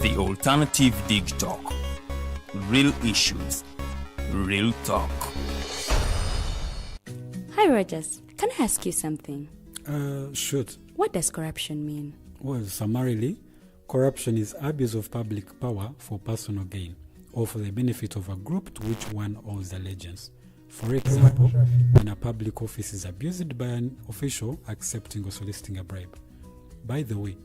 The Alternative Dig Talk. Real issues, real talk. Hi Rogers, can I ask you something? Shoot. What does corruption mean? Well, summarily, corruption is abuse of public power for personal gain or for the benefit of a group to which one owes allegiance. For example, when a public office is abused by an official accepting or soliciting a bribe. By the way,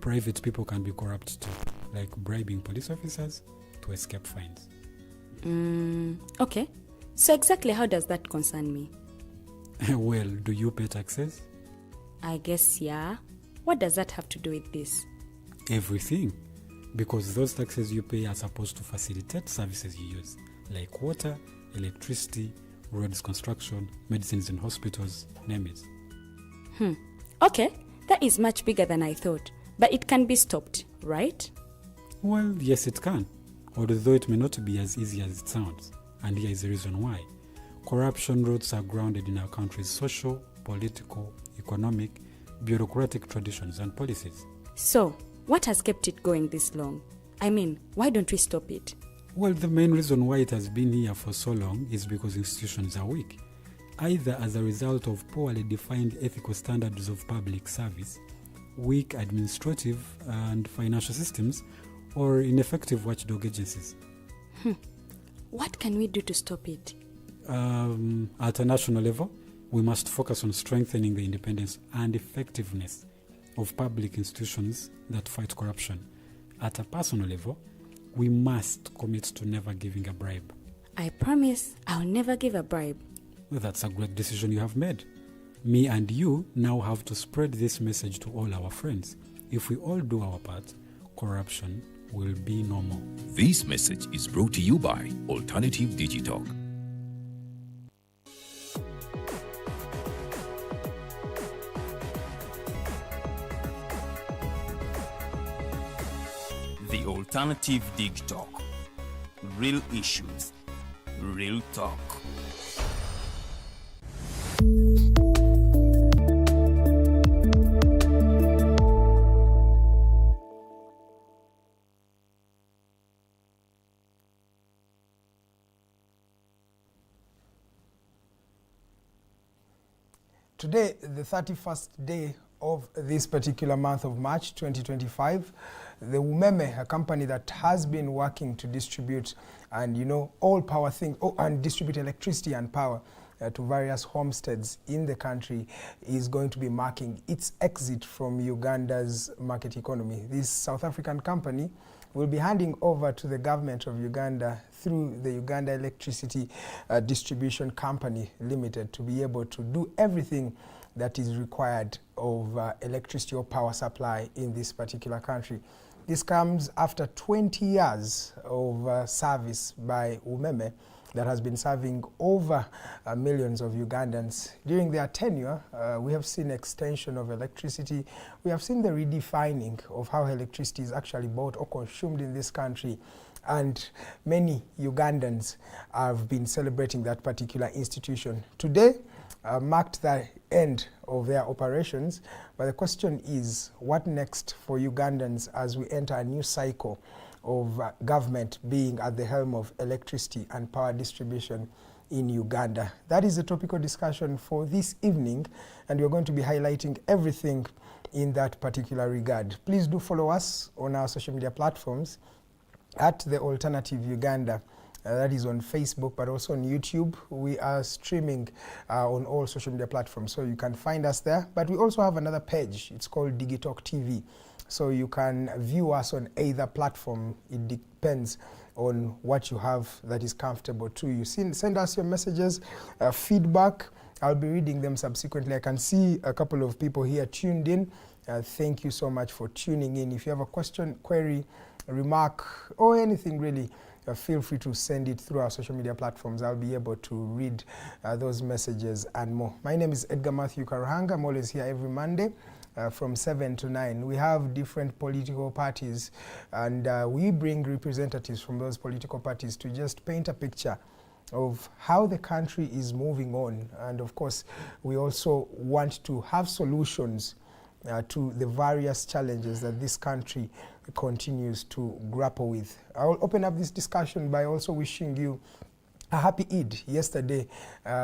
private people can be corrupt too, like bribing police officers to escape fines. Okay. So exactly how does that concern me? Well, do you pay taxes? I guess, yeah. What does that have to do with this? Everything. Because those taxes you pay are supposed to facilitate services you use, like water, electricity, roads construction, medicines in hospitals, name it. Okay, that is much bigger than I thought. But it can be stopped, right? Well, yes it can, although it may not be as easy as it sounds. And here is the reason why. Corruption roots are grounded in our country's social, political, economic, bureaucratic traditions and policies. So, what has kept it going this long? I mean, why don't we stop it? Well, the main reason why it has been here for so long is because institutions are weak, either as a result of poorly defined ethical standards of public service, weak administrative and financial systems, or ineffective watchdog agencies. What can we do to stop it? At a national level, we must focus on strengthening the independence and effectiveness of public institutions that fight corruption. At a personal level, we must commit to never giving a bribe. I promise I'll never give a bribe. Well, that's a great decision you have made. Me and you now have to spread this message to all our friends. If we all do our part, corruption will be no more. This message is brought to you by Alternative Digital. The Alternative Dig Talk. Real issues, real talk. Today, the 31st day of this particular month of March 2025, the UMEME, a company that has been working to distribute and and distribute electricity and power to various homesteads in the country, is going to be marking its exit from Uganda's market economy. This South African company will be handing over to the government of Uganda through the Uganda Electricity Distribution Company Limited to be able to do everything that is required of electricity or power supply in this particular country. This comes after 20 years of service by UMEME that has been serving over millions of Ugandans. During their tenure, we have seen extension of electricity. We have seen the redefining of how electricity is actually bought or consumed in this country. And many Ugandans have been celebrating that particular institution. Today marked the end of their operations, but the question is, what next for Ugandans as we enter a new cycle of government being at the helm of electricity and power distribution in Uganda? That is the topical discussion for this evening, and we're going to be highlighting everything in that particular regard. Please do follow us on our social media platforms at The Alternative Uganda. That is on Facebook, but also on YouTube. We are streaming on all social media platforms, so you can find us there. But we also have another page. It's called Digitalk TV. So you can view us on either platform. It depends on what you have that is comfortable to you. Send us your messages, feedback. I'll be reading them subsequently. I can see a couple of people here tuned in. Thank you so much for tuning in. If you have a question, query, remark, or anything really, feel free to send it through our social media platforms. I'll be able to read those messages and more. My name is Edgar Matthew Karuhanga. I'm always here every Monday from 7 to 9. We have different political parties, and we bring representatives from those political parties to just paint a picture of how the country is moving on. And of course, we also want to have solutions to the various challenges that this country continues to grapple with. I will open up this discussion by also wishing you a happy Eid. Yesterday,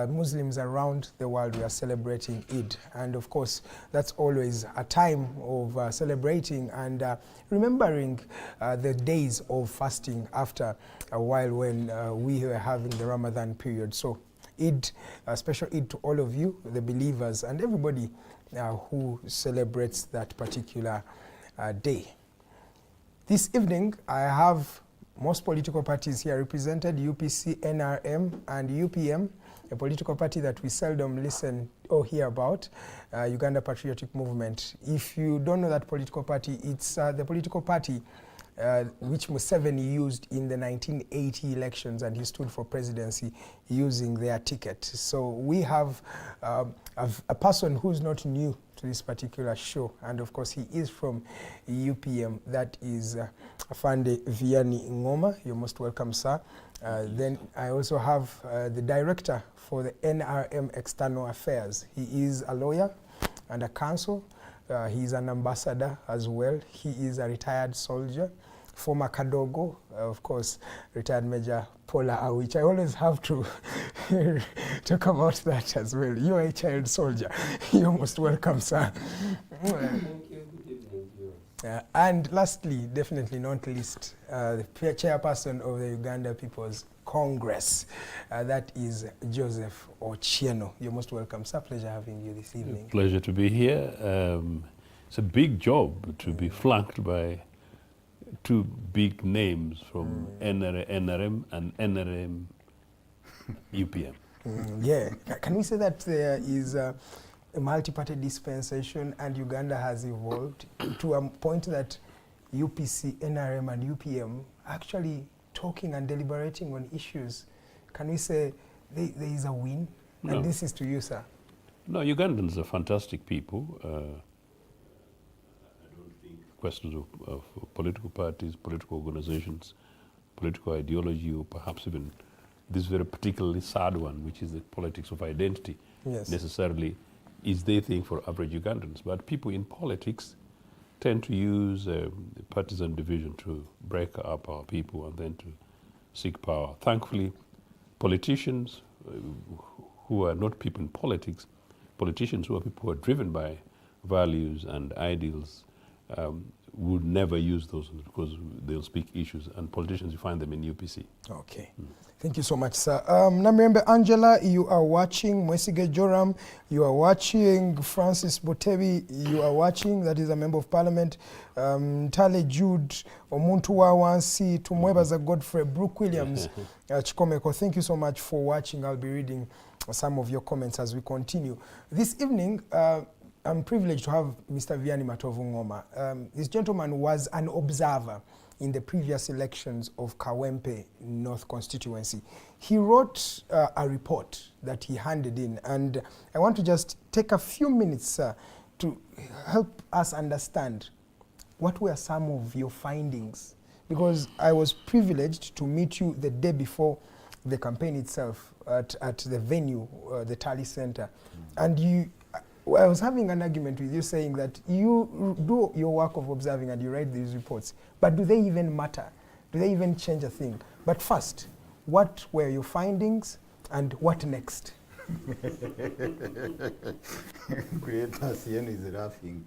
Muslims around the world were celebrating Eid. And of course, that's always a time of celebrating and remembering the days of fasting after a while when we were having the Ramadan period. So Eid, a special Eid to all of you, the believers, and everybody who celebrates that particular day. This evening, I have most political parties here represented, UPC, NRM, and UPM, a political party that we seldom listen or hear about, Uganda Patriotic Movement. If you don't know that political party, it's the political party which Museveni used in the 1980 elections, and he stood for presidency using their ticket. So we have a person who's not new to this particular show, and of course he is from UPM, that is Matovu Vianney Ngoma. You're most welcome, sir. Then I also have the director for the NRM External Affairs. He is a lawyer and a counsel. He is an ambassador as well. He is a retired soldier, former Kadogo, of course, retired Major Pollar, which I always have to talk about that as well. You are a child soldier. You're most welcome, sir. Thank you. And lastly, definitely not least, the chairperson of the Uganda People's Congress, that is Joseph Ochieno. You're most welcome, sir. Pleasure having you this evening. Pleasure to be here. It's a big job to be flanked by two big names from NRM and NRM UPM. Yeah. Can we say that there is a multi-party dispensation and Uganda has evolved to a point that UPC, NRM and UPM actually talking and deliberating on issues? Can we say there is a win? No. And this is to you, sir. No, Ugandans are fantastic people. I don't think questions of political parties, political organizations, political ideology, or perhaps even this very particularly sad one, which is the politics of identity, Yes. necessarily is the thing for average Ugandans. But people in politics tend to use partisan division to break up our people and then to seek power. Thankfully, politicians who are not people in politics, politicians who are people who are driven by values and ideals, would never use those because they'll speak issues, and politicians, you find them in UPC. Okay. Thank you so much, sir. Namrembe Angela, you are watching. Mwesige Joram, you are watching. Francis Botebi, you are watching. That is a member of parliament. Tale Jude, Omuntu Wawansi, Tumwebaza Godfrey, Brooke Williams, Chikomeko, thank you so much for watching. I'll be reading some of your comments as we continue. This evening, I'm privileged to have Mr. Vianney Matovu Ngoma. This gentleman was an observer in the previous elections of Kawempe North constituency. He wrote a report that he handed in, and I want to just take a few minutes to help us understand what were some of your findings, because I was privileged to meet you the day before the campaign itself at the venue, the Tally Center, and I was having an argument with you saying that you do your work of observing and you write these reports, but do they even matter? Do they even change a thing? But first, what were your findings and what next? Creator Ochieno is laughing.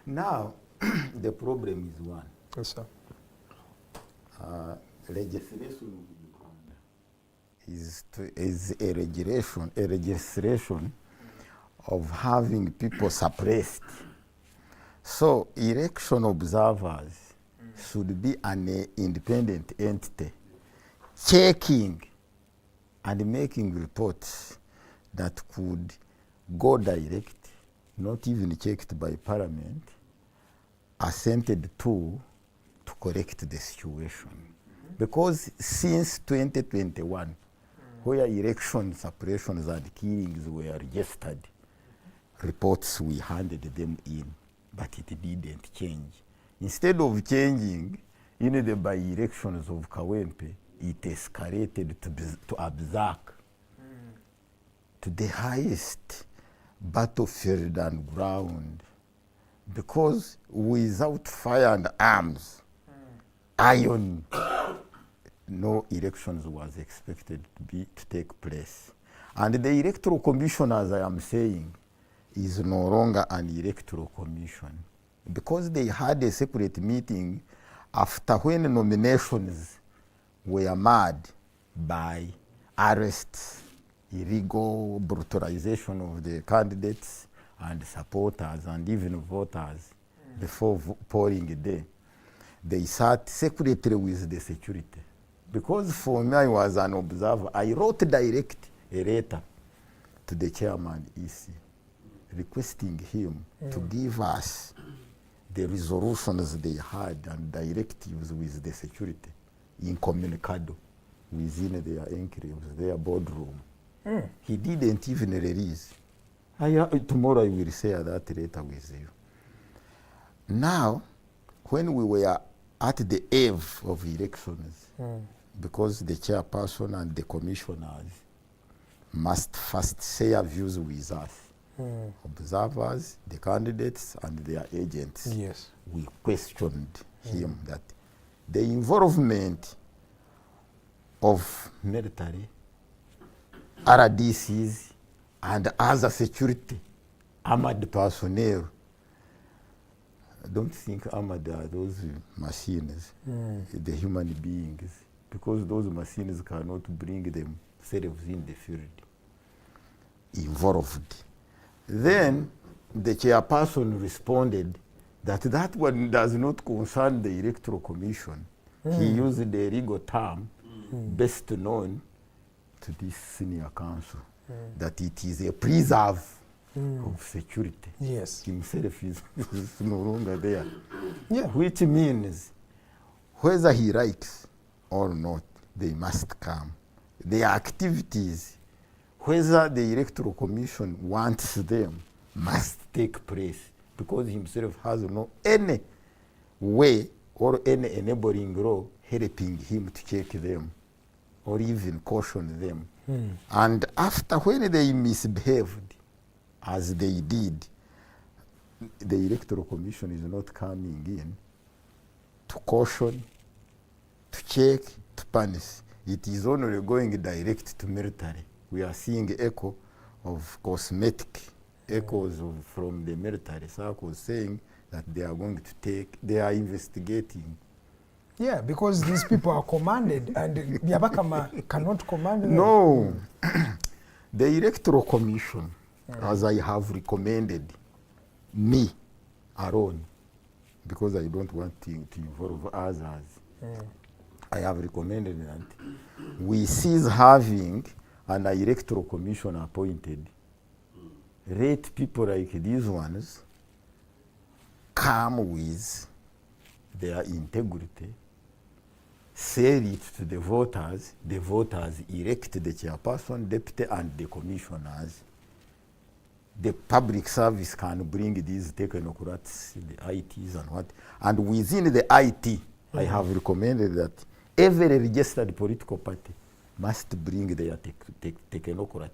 Now, the problem is one. Yes, sir. Legislation is a legislation of having people suppressed. So election observers should be an independent entity checking and making reports that could go direct, not even checked by parliament, assented to correct the situation. Because since 2021, where election suppressions and killings were registered, reports we handed them in, but it didn't change. Instead of changing, in the by-elections of Kawempe, it escalated to Abzak, to the highest battlefield and ground, because without fire and arms, iron, no elections was expected to take place. And the electoral commission, as I am saying, is no longer an electoral commission, because they had a separate meeting after when nominations were made by arrests, illegal brutalization of the candidates and supporters and even voters before polling day. They sat separately with the security. Because for me, I was an observer, I wrote direct a letter to the chairman EC requesting him to give us the resolutions they had and directives with the security incommunicado within their enclaves, their boardroom. He didn't even release. Tomorrow I will share that later with you. Now, when we were at the eve of elections, because the chairperson and the commissioners must first share views with us, observers, the candidates, and their agents. Yes. We questioned him that the involvement of military, RDCs, and other security armored personnel. I don't think armored are those machines, the human beings, because those machines cannot bring themselves in the field involved. Then the chairperson responded that that one does not concern the electoral commission. He used the legal term best known to this senior council, that it is a preserve of security. Yes. Himself is no longer there. Yeah. Which means whether he likes or not, they must come. Their activities, whether the electoral commission wants them, must take place, because himself has no any way or any enabling law helping him to check them or even caution them. And after, when they misbehaved, as they did, the electoral commission is not coming in to caution, to check, to punish. It is only going direct to military. We are seeing echo of cosmetic echoes from the military circles saying that they are going to take, they are investigating. Yeah, because these people are commanded and Yabakama cannot command them. No. The electoral commission, as I have recommended, me alone, because I don't want to involve others, I have recommended that we cease having an electoral commission appointed. Let people like these ones come with their integrity, sell it to the voters elect the chairperson, deputy, and the commissioners. The public service can bring these technocrats, the ITs and what. And within the IT, I have recommended that every registered political party must bring their technocrat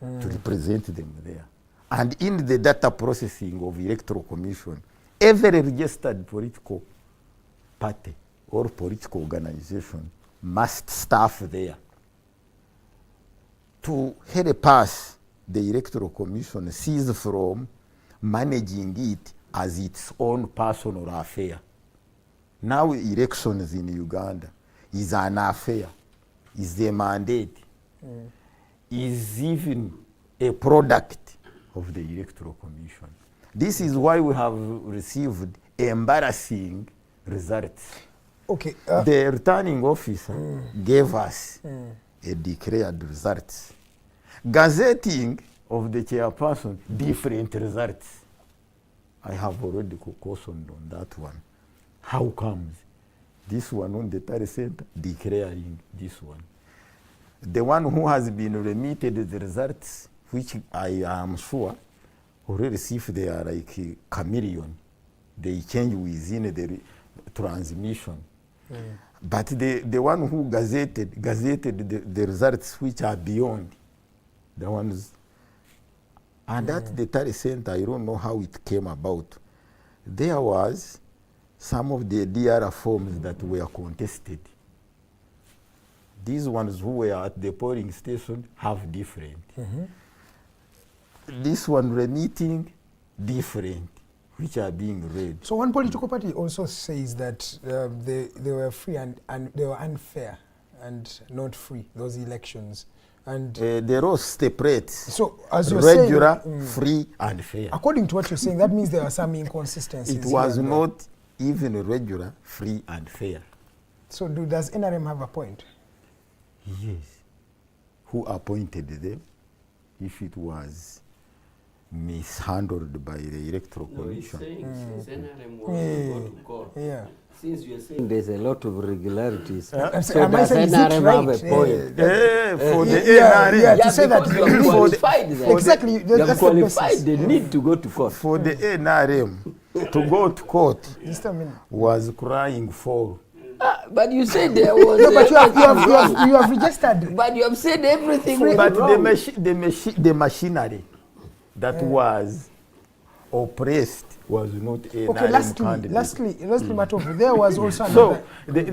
to represent them there. And in the data processing of electoral commission, every registered political party or political organization must staff there to help us. The electoral commission cease from managing it as its own personal affair. Now elections in Uganda is an affair, is a mandate, is even a product of the electoral commission. This is why we have received embarrassing results. Okay. The returning officer gave us a declared results. Gazetting of the chairperson, different results. I have already cautioned on that one. How comes this one on the Tari Center declaring this one? The one who has been remitted the results, which I am sure already see if they are like a chameleon, they change within the transmission. But the one who gazetted the results which are beyond the ones, and at the Tari Center, I don't know how it came about. There was some of the DRA forms that were contested, these ones who were at the polling station have different. This one remitting different, which are being read. So one political party also says that they were free and they were unfair and not free, those elections. And the law separates so, as you're regular, saying, free, and fair. According to what you're saying, that means there are some inconsistencies. It was not even regular, free, and fair. So does NRM have a point? Yes. Who appointed them? If it was mishandled by the Electoral Commission. Since NRM was to court, since you're saying there's a lot of irregularities, so does NRM have a point? For the NRM. To say that you are qualified. Exactly. You are qualified. They need to go to court. For the NRM to go to court Just a minute. was crying for. But you said there was. No, but you have registered. But you have said everything. But wrong. the machinery that was oppressed was not NRM Okay, lastly, Matovu, there was also so another.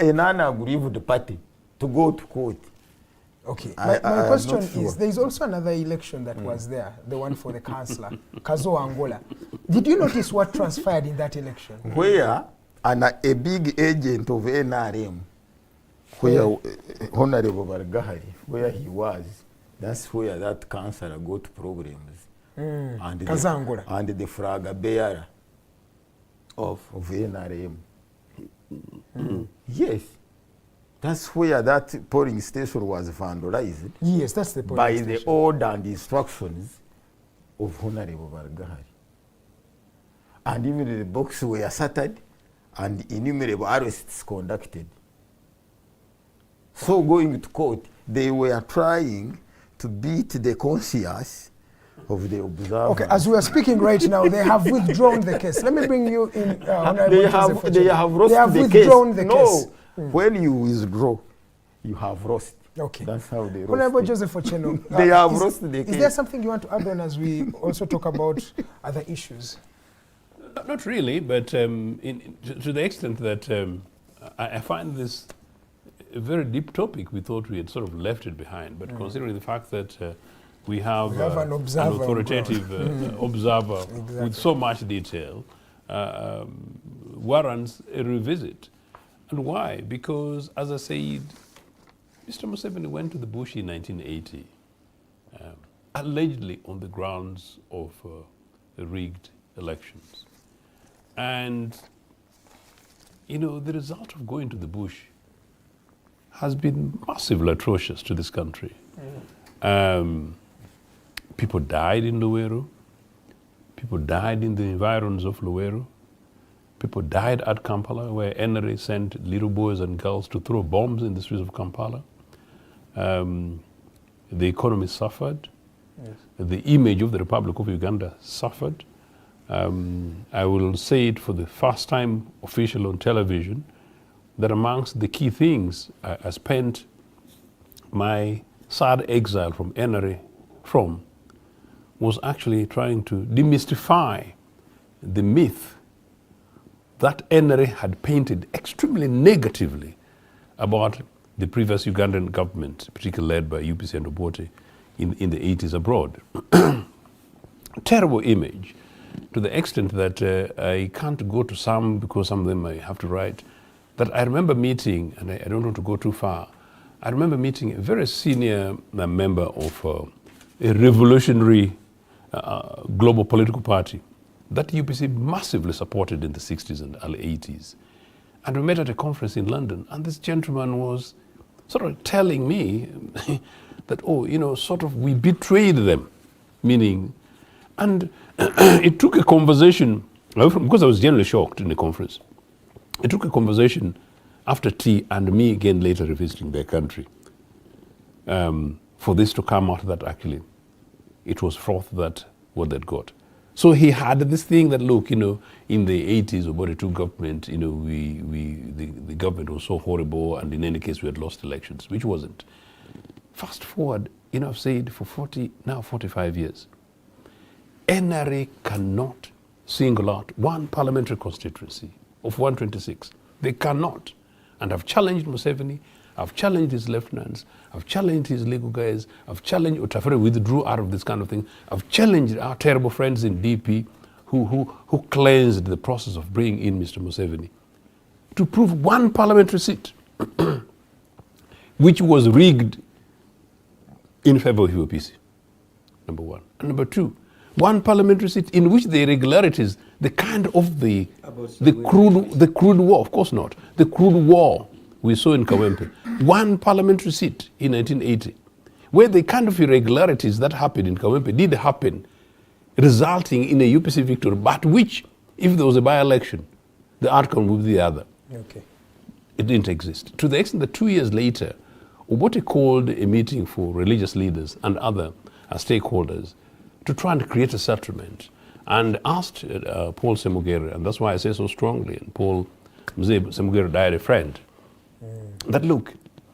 an unaggrieved party to go to court. Okay, my question sure. is, there is also another election that was there, the one for the councillor, Kazo Angola. Did you notice what transpired in that election? Where a big agent of NRM, where Honorable Bargahari, where he was, that's where that councillor got problems. And the flag bearer of NRM. Yes. That's where that polling station was vandalized. Yes, that's the polling by station. the order and instructions of Honorable Bargahari. And even the boxes were shattered and innumerable arrests conducted. So going to court, they were trying to beat the conscience of the observers. Okay, as we are speaking right now, they have withdrawn the case. Let me bring you in. They have withdrawn the case. When you withdraw, you have lost. Okay. That's how they lost. Honorable Joseph Ochieno, they have lost the case. Is there something you want to add on as we also talk about other issues? Not really, but to the extent that I find this a very deep topic. We thought we had sort of left it behind, but considering the fact that we have an authoritative observer with so much detail, warrants a revisit. And why? Because, as I said, Mr. Museveni went to the bush in 1980, allegedly on the grounds of rigged elections. And, you know, the result of going to the bush has been massively atrocious to this country. People died in Luweero. People died in the environs of Luweero. People died at Kampala, where NRA sent little boys and girls to throw bombs in the streets of Kampala. The economy suffered. Yes. The image of the Republic of Uganda suffered. I will say it for the first time officially on television, that amongst the key things I spent my sad exile from NRA was actually trying to demystify the myth that NRA had painted extremely negatively about the previous Ugandan government, particularly led by UPC and Obote in the 80s abroad. Terrible image, to the extent that I can't go to some, because some of them I have to write, that I remember meeting, and I don't want to go too far, I remember meeting a very senior member of a revolutionary global political party that UPC massively supported in the 60s and early 80s. And we met at a conference in London, and this gentleman was sort of telling me that, oh, you know, sort of we betrayed them, meaning, and it took a conversation, because I was generally shocked in the conference, it took a conversation after tea and me again later revisiting their country for this to come out that actually it was froth that what they'd got. So he had this thing that, look, you know, in the 80s, Obote II government, you know, the government was so horrible, and in any case we had lost elections, which wasn't. Fast forward, you know, I've said for 45 years, NRA cannot single out one parliamentary constituency of 126. They cannot. And I've challenged Museveni, I've challenged his lieutenants, I've challenged his legal guys, I've challenged Otafere withdrew out of this kind of thing. I've challenged our terrible friends in DP who cleansed the process of bringing in Mr. Museveni to prove one parliamentary seat which was rigged in favor of UPC, number one. And number two, one parliamentary seat in which the irregularities, the kind of the crude war, of course not, the crude war we saw in Kawempe, one parliamentary seat in 1980, where the kind of irregularities that happened in Kawempe did happen, resulting in a UPC victory, but which, if there was a by-election, the outcome would be the other. Okay. It didn't exist. To the extent that 2 years later, Obote called a meeting for religious leaders and other stakeholders to try and create a settlement, and asked Paul Semugere, and that's why I say so strongly, and Paul Semugere died a friend, that look,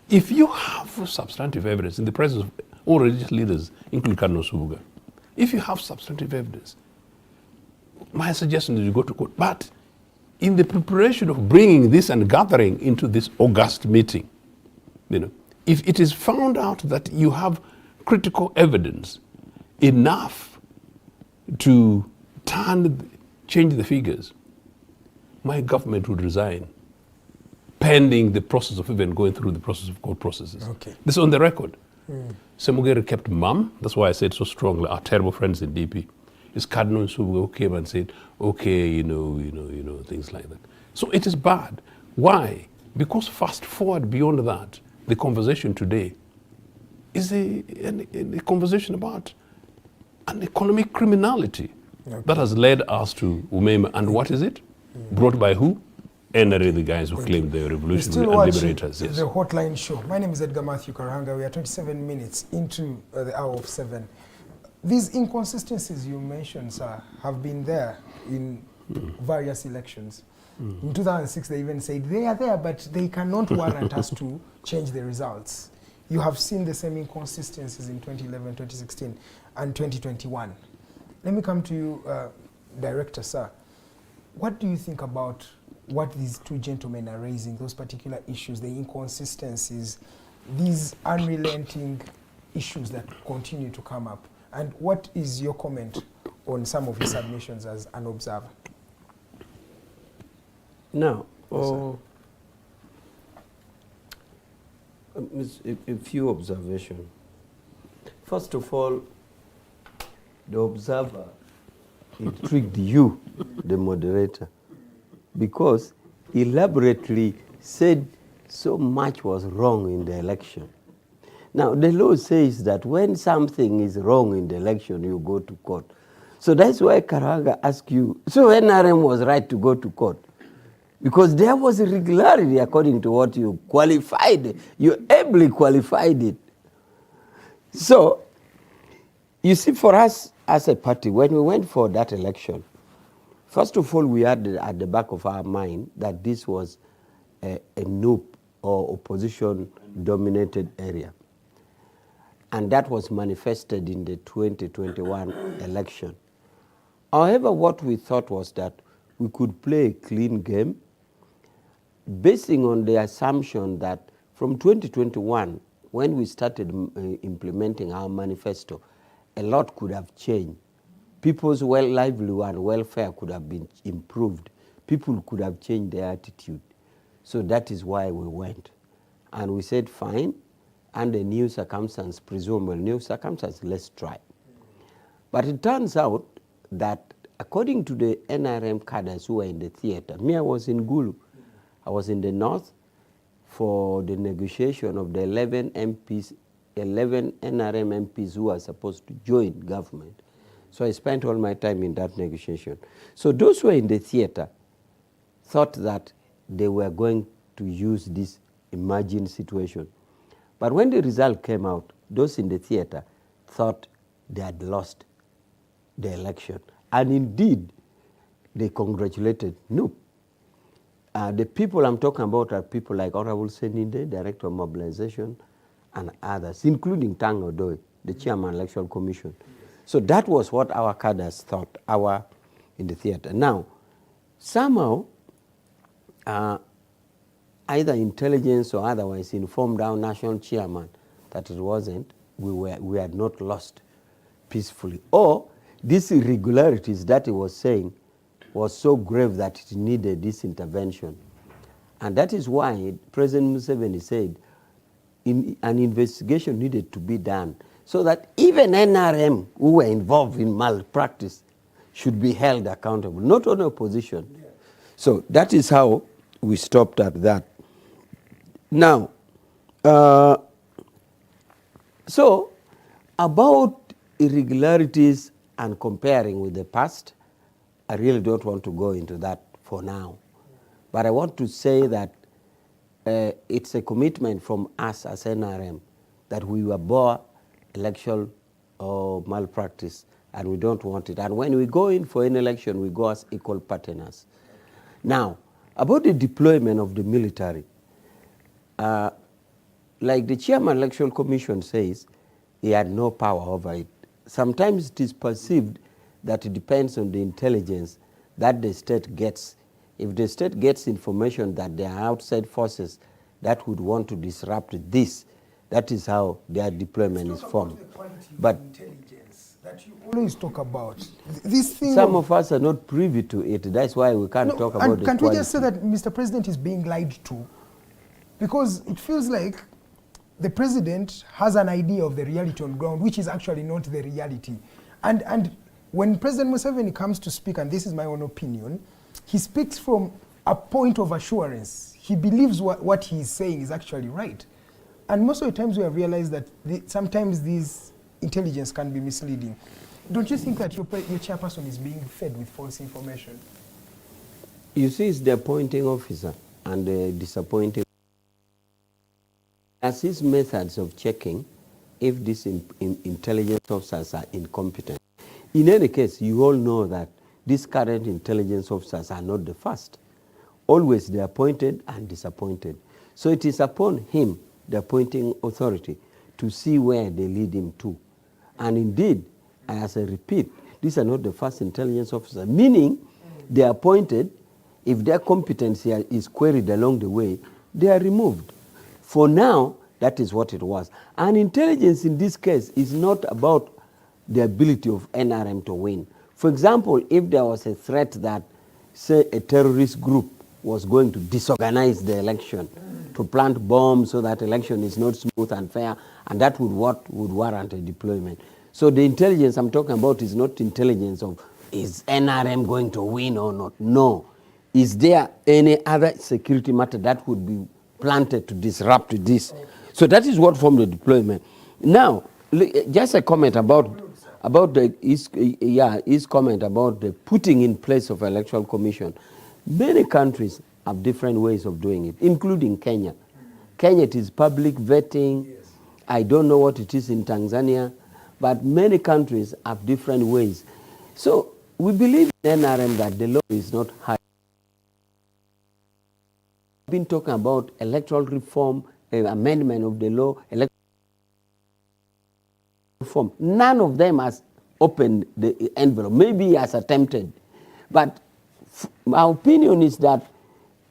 if you have substantive evidence in the presence of all religious leaders, including Cardinal Subuga, if you have substantive evidence, my suggestion is you go to court. But in the preparation of bringing this and gathering into this august meeting, you know, if it is found out that you have critical evidence enough to change the figures, my government would resign, pending the process of even going through the process of court processes. Okay. This is on the record. Semugere kept mum. That's why I said so strongly. Our terrible friends in DP. It's Cardinal Subuga who came and said, okay, you know, things like that. So it is bad. Why? Because fast forward beyond that, the conversation today is a conversation about an economic criminality that has led us to UMEME. And what is it? Brought by who? NRM, the guys who claim they're revolutionary and liberators. Yes. The Hotline Show. My name is Edgar Matthew Karanga. We are 27 minutes into the hour of 7. These inconsistencies you mentioned, sir, have been there in various elections. In 2006, they even said they are there, but they cannot warrant us to change the results. You have seen the same inconsistencies in 2011, 2016, and 2021. Let me come to you, Director, sir. What do you think about what these two gentlemen are raising, those particular issues, the inconsistencies, these unrelenting issues that continue to come up? And what is your comment on some of his submissions as an observer? Now, a few observations. First of all, the observer intrigued you, the moderator, because he elaborately said so much was wrong in the election. Now, the law says that when something is wrong in the election, you go to court. So that's why Karanga asked you, so NRM was right to go to court? Because there was irregularity according to what you qualified. You ably qualified it. So, you see, for us as a party, when we went for that election, first of all, we had at the back of our mind that this was a NUP or opposition-dominated area. And that was manifested in the 2021 election. However, what we thought was that we could play a clean game, basing on the assumption that from 2021, when we started implementing our manifesto, a lot could have changed. People's livelihood and welfare could have been improved. People could have changed their attitude. So that is why we went. And we said, fine, under new circumstances, presumable new circumstances, let's try. But it turns out that according to the NRM cadres who were in the theater, me, I was in Gulu. I was in the north for the negotiation of the 11 MPs, 11 NRM MPs who are supposed to join government. So I spent all my time in that negotiation. So those who were in the theater thought that they were going to use this emerging situation. But when the result came out, those in the theater thought they had lost the election. And indeed, they congratulated NUP. The people I'm talking about are people like Honorable Seninde, Director of Mobilization, and others, including Tang Odoi, the Chairman of the Electoral Commission. So that was what our cadres thought, our in the theater. Now, somehow, either intelligence or otherwise informed our national chairman that it wasn't, we had not lost peacefully. Or these irregularities that he was saying was so grave that it needed this intervention. And that is why President Museveni said an investigation needed to be done so that even NRM who were involved in malpractice should be held accountable, not only opposition. Yeah. So that is how we stopped at that. Now, so about irregularities and comparing with the past, I really don't want to go into that for now. But I want to say that it's a commitment from us as NRM that we will abhor election or malpractice, and we don't want it. And when we go in for an election, we go as equal partners. Now, about the deployment of the military, like the Chairman Electoral Commission says, he had no power over it. Sometimes it is perceived that it depends on the intelligence that the state gets. If the state gets information that there are outside forces that would want to disrupt this, that is how their deployment is formed. But intelligence that you always talk about. This thing some of us are not privy to it. That's why we can't talk about it. Can't we just say that Mr. President is being lied to? Because it feels like the president has an idea of the reality on ground, which is actually not the reality. And when President Museveni comes to speak, and this is my own opinion, he speaks from a point of assurance. He believes what he is saying is actually right. And most of the times we have realized that sometimes these intelligence can be misleading. Don't you think that your chairperson is being fed with false information? You see, it's the appointing officer and the disappointing. As his methods of checking if these intelligence officers are incompetent. In any case, you all know that these current intelligence officers are not the first. Always they are appointed and disappointed. So it is upon him, the appointing authority, to see where they lead him to. And indeed, as I repeat, these are not the first intelligence officers, meaning they are appointed. If their competency is queried along the way, they are removed. For now, that is what it was. And intelligence in this case is not about the ability of NRM to win. For example, if there was a threat that, say, a terrorist group was going to disorganize the election, to plant bombs so that election is not smooth and fair, and that would warrant a deployment. So the intelligence I'm talking about is not intelligence of, is NRM going to win or not? No. Is there any other security matter that would be planted to disrupt this? So that is what formed the deployment. Now, just a comment about his comment about the putting in place of electoral commission. Many countries have different ways of doing it, including Kenya. Kenya, it is public vetting. Yes. I don't know what it is in Tanzania, but many countries have different ways. So we believe in NRM that the law is not hard. We've been talking about electoral reform, amendment of the law, electoral reform. None of them has opened the envelope. Maybe he has attempted. But my opinion is that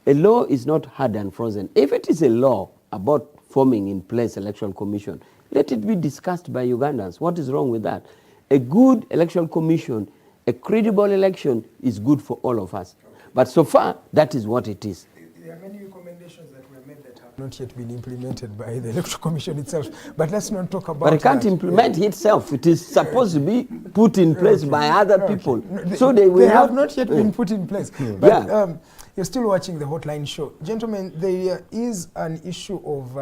a law is not hard and frozen. If it is a law about forming in place electoral commission, let it be discussed by Ugandans. What is wrong with that? A good electoral commission, a credible election is good for all of us. But so far, that is what it is. There are many recommendations that were made that have not yet been implemented by the Electoral Commission itself. But let's not talk about that. But it can't implement itself. It is supposed to be put in place by other people. So they have not yet been put in place. But you're still watching the Hotline Show. Gentlemen, there is an issue of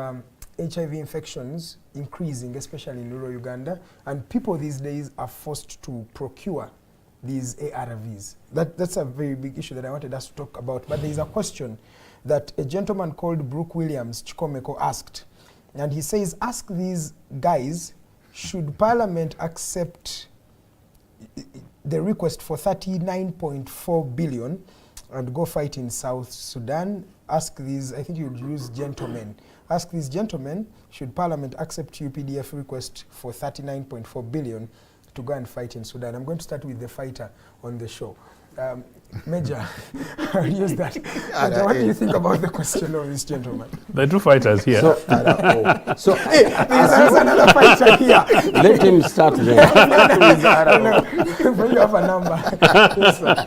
HIV infections increasing, especially in rural Uganda. And people these days are forced to procure these ARVs. That's a very big issue that I wanted us to talk about. But there is a question that a gentleman called Brooke Williams Chikomeko asked. And he says, ask these guys, should Parliament accept the request for 39.4 billion and go fight in South Sudan? Ask these, I think you would use gentlemen. Ask these gentlemen, should Parliament accept UPDF request for 39.4 billion to go and fight in Sudan? I'm going to start with the fighter on the show. Major, I'll use that. Major, what do you think about the question of this gentleman? The two fighters here. So There's another fighter here. let him start there. When you have a number. Yes, sir.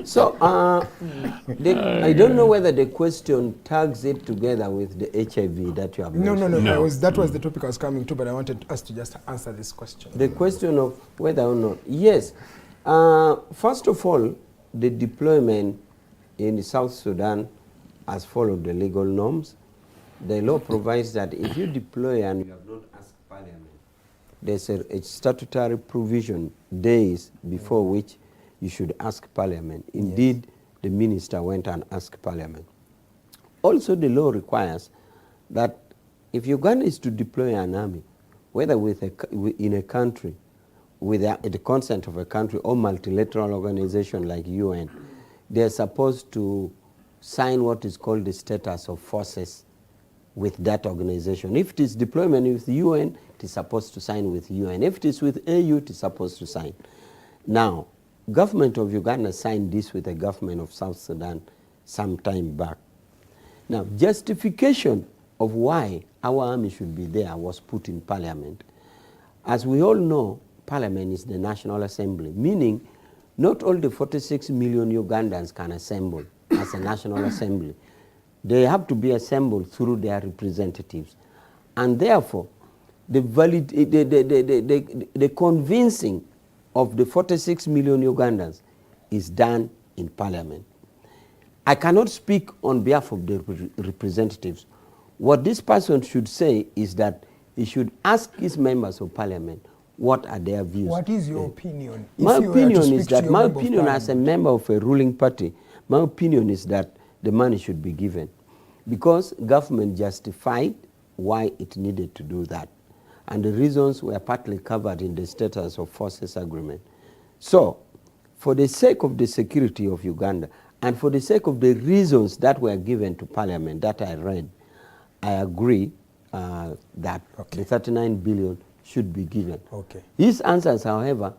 So I don't know whether the question tags it together with the HIV that you have mentioned. No. That was the topic I was coming to, but I wanted us to just answer this question. The question of whether or not. Yes. First of all, the deployment in South Sudan has followed the legal norms. The law provides that if you deploy and you have not asked Parliament, there's a statutory provision days before which you should ask Parliament. Indeed, the minister went and asked Parliament. Also, the law requires that if Uganda is to deploy an army, whether in a country, with the consent of a country or multilateral organization like UN, they're supposed to sign what is called the status of forces with that organization. If it is deployment with the UN, it is supposed to sign with UN. If it is with AU, it is supposed to sign. Now, government of Uganda signed this with the government of South Sudan some time back. Now, justification of why our army should be there was put in Parliament. As we all know, Parliament is the National Assembly, meaning not all the 46 million Ugandans can assemble as a National Assembly. They have to be assembled through their representatives. And therefore, the convincing of the 46 million Ugandans is done in Parliament. I cannot speak on behalf of the representatives. What this person should say is that he should ask his members of Parliament what are their views. What is your opinion? My opinion is that, my opinion as a member of a ruling party, my opinion is that the money should be given because government justified why it needed to do that. And the reasons were partly covered in the status of forces agreement. So, for the sake of the security of Uganda and for the sake of the reasons that were given to Parliament that I read, I agree that the 39 billion should be given. His answers, however,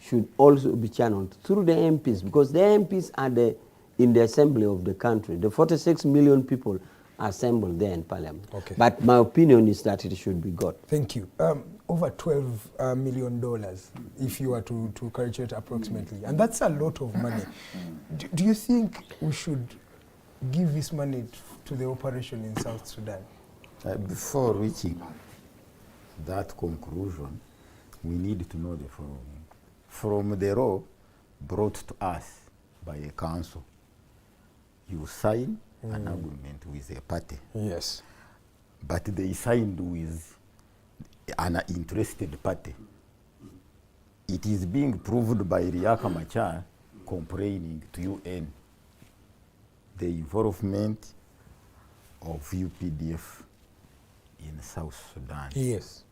should also be channeled through the MPs because the MPs are in the assembly of the country. The 46 million people are assembled there in Parliament. But my opinion is that it should be got. Thank you. Over $12 million, if you were to calculate approximately. And that's a lot of money. Do you think we should give this money to the operation in South Sudan? Before reaching that conclusion, we need to know the following. From the law brought to us by a council, you sign an agreement with a party. Yes. But they signed with an interested party. It is being proved by Riek Machar complaining to UN the involvement of UPDF in South Sudan. Yes.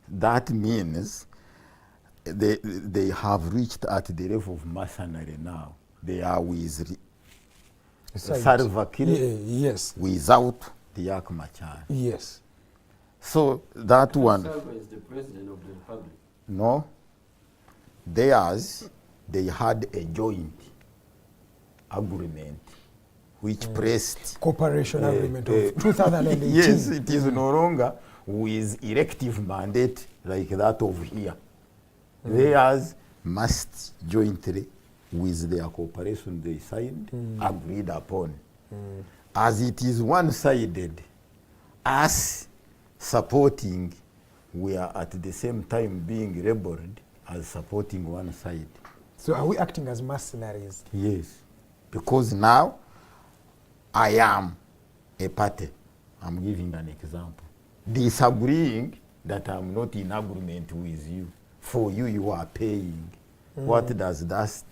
That means they have reached at the level of mercenary now. They are with Salva Kiir without Riek Machar. Yes. So that one. Salva is the president of the republic. No. They had a joint agreement which pressed cooperation agreement of 2018. Yes, it is no longer with elective mandate like that of here. Theirs must jointly with their cooperation they signed, agreed upon. As it is one-sided, us supporting, we are at the same time being rebelled as supporting one side. So are we acting as mercenaries? Yes, because now I am a party. I'm giving an example. Disagreeing that I'm not in agreement with you. For you, you are paying. What does that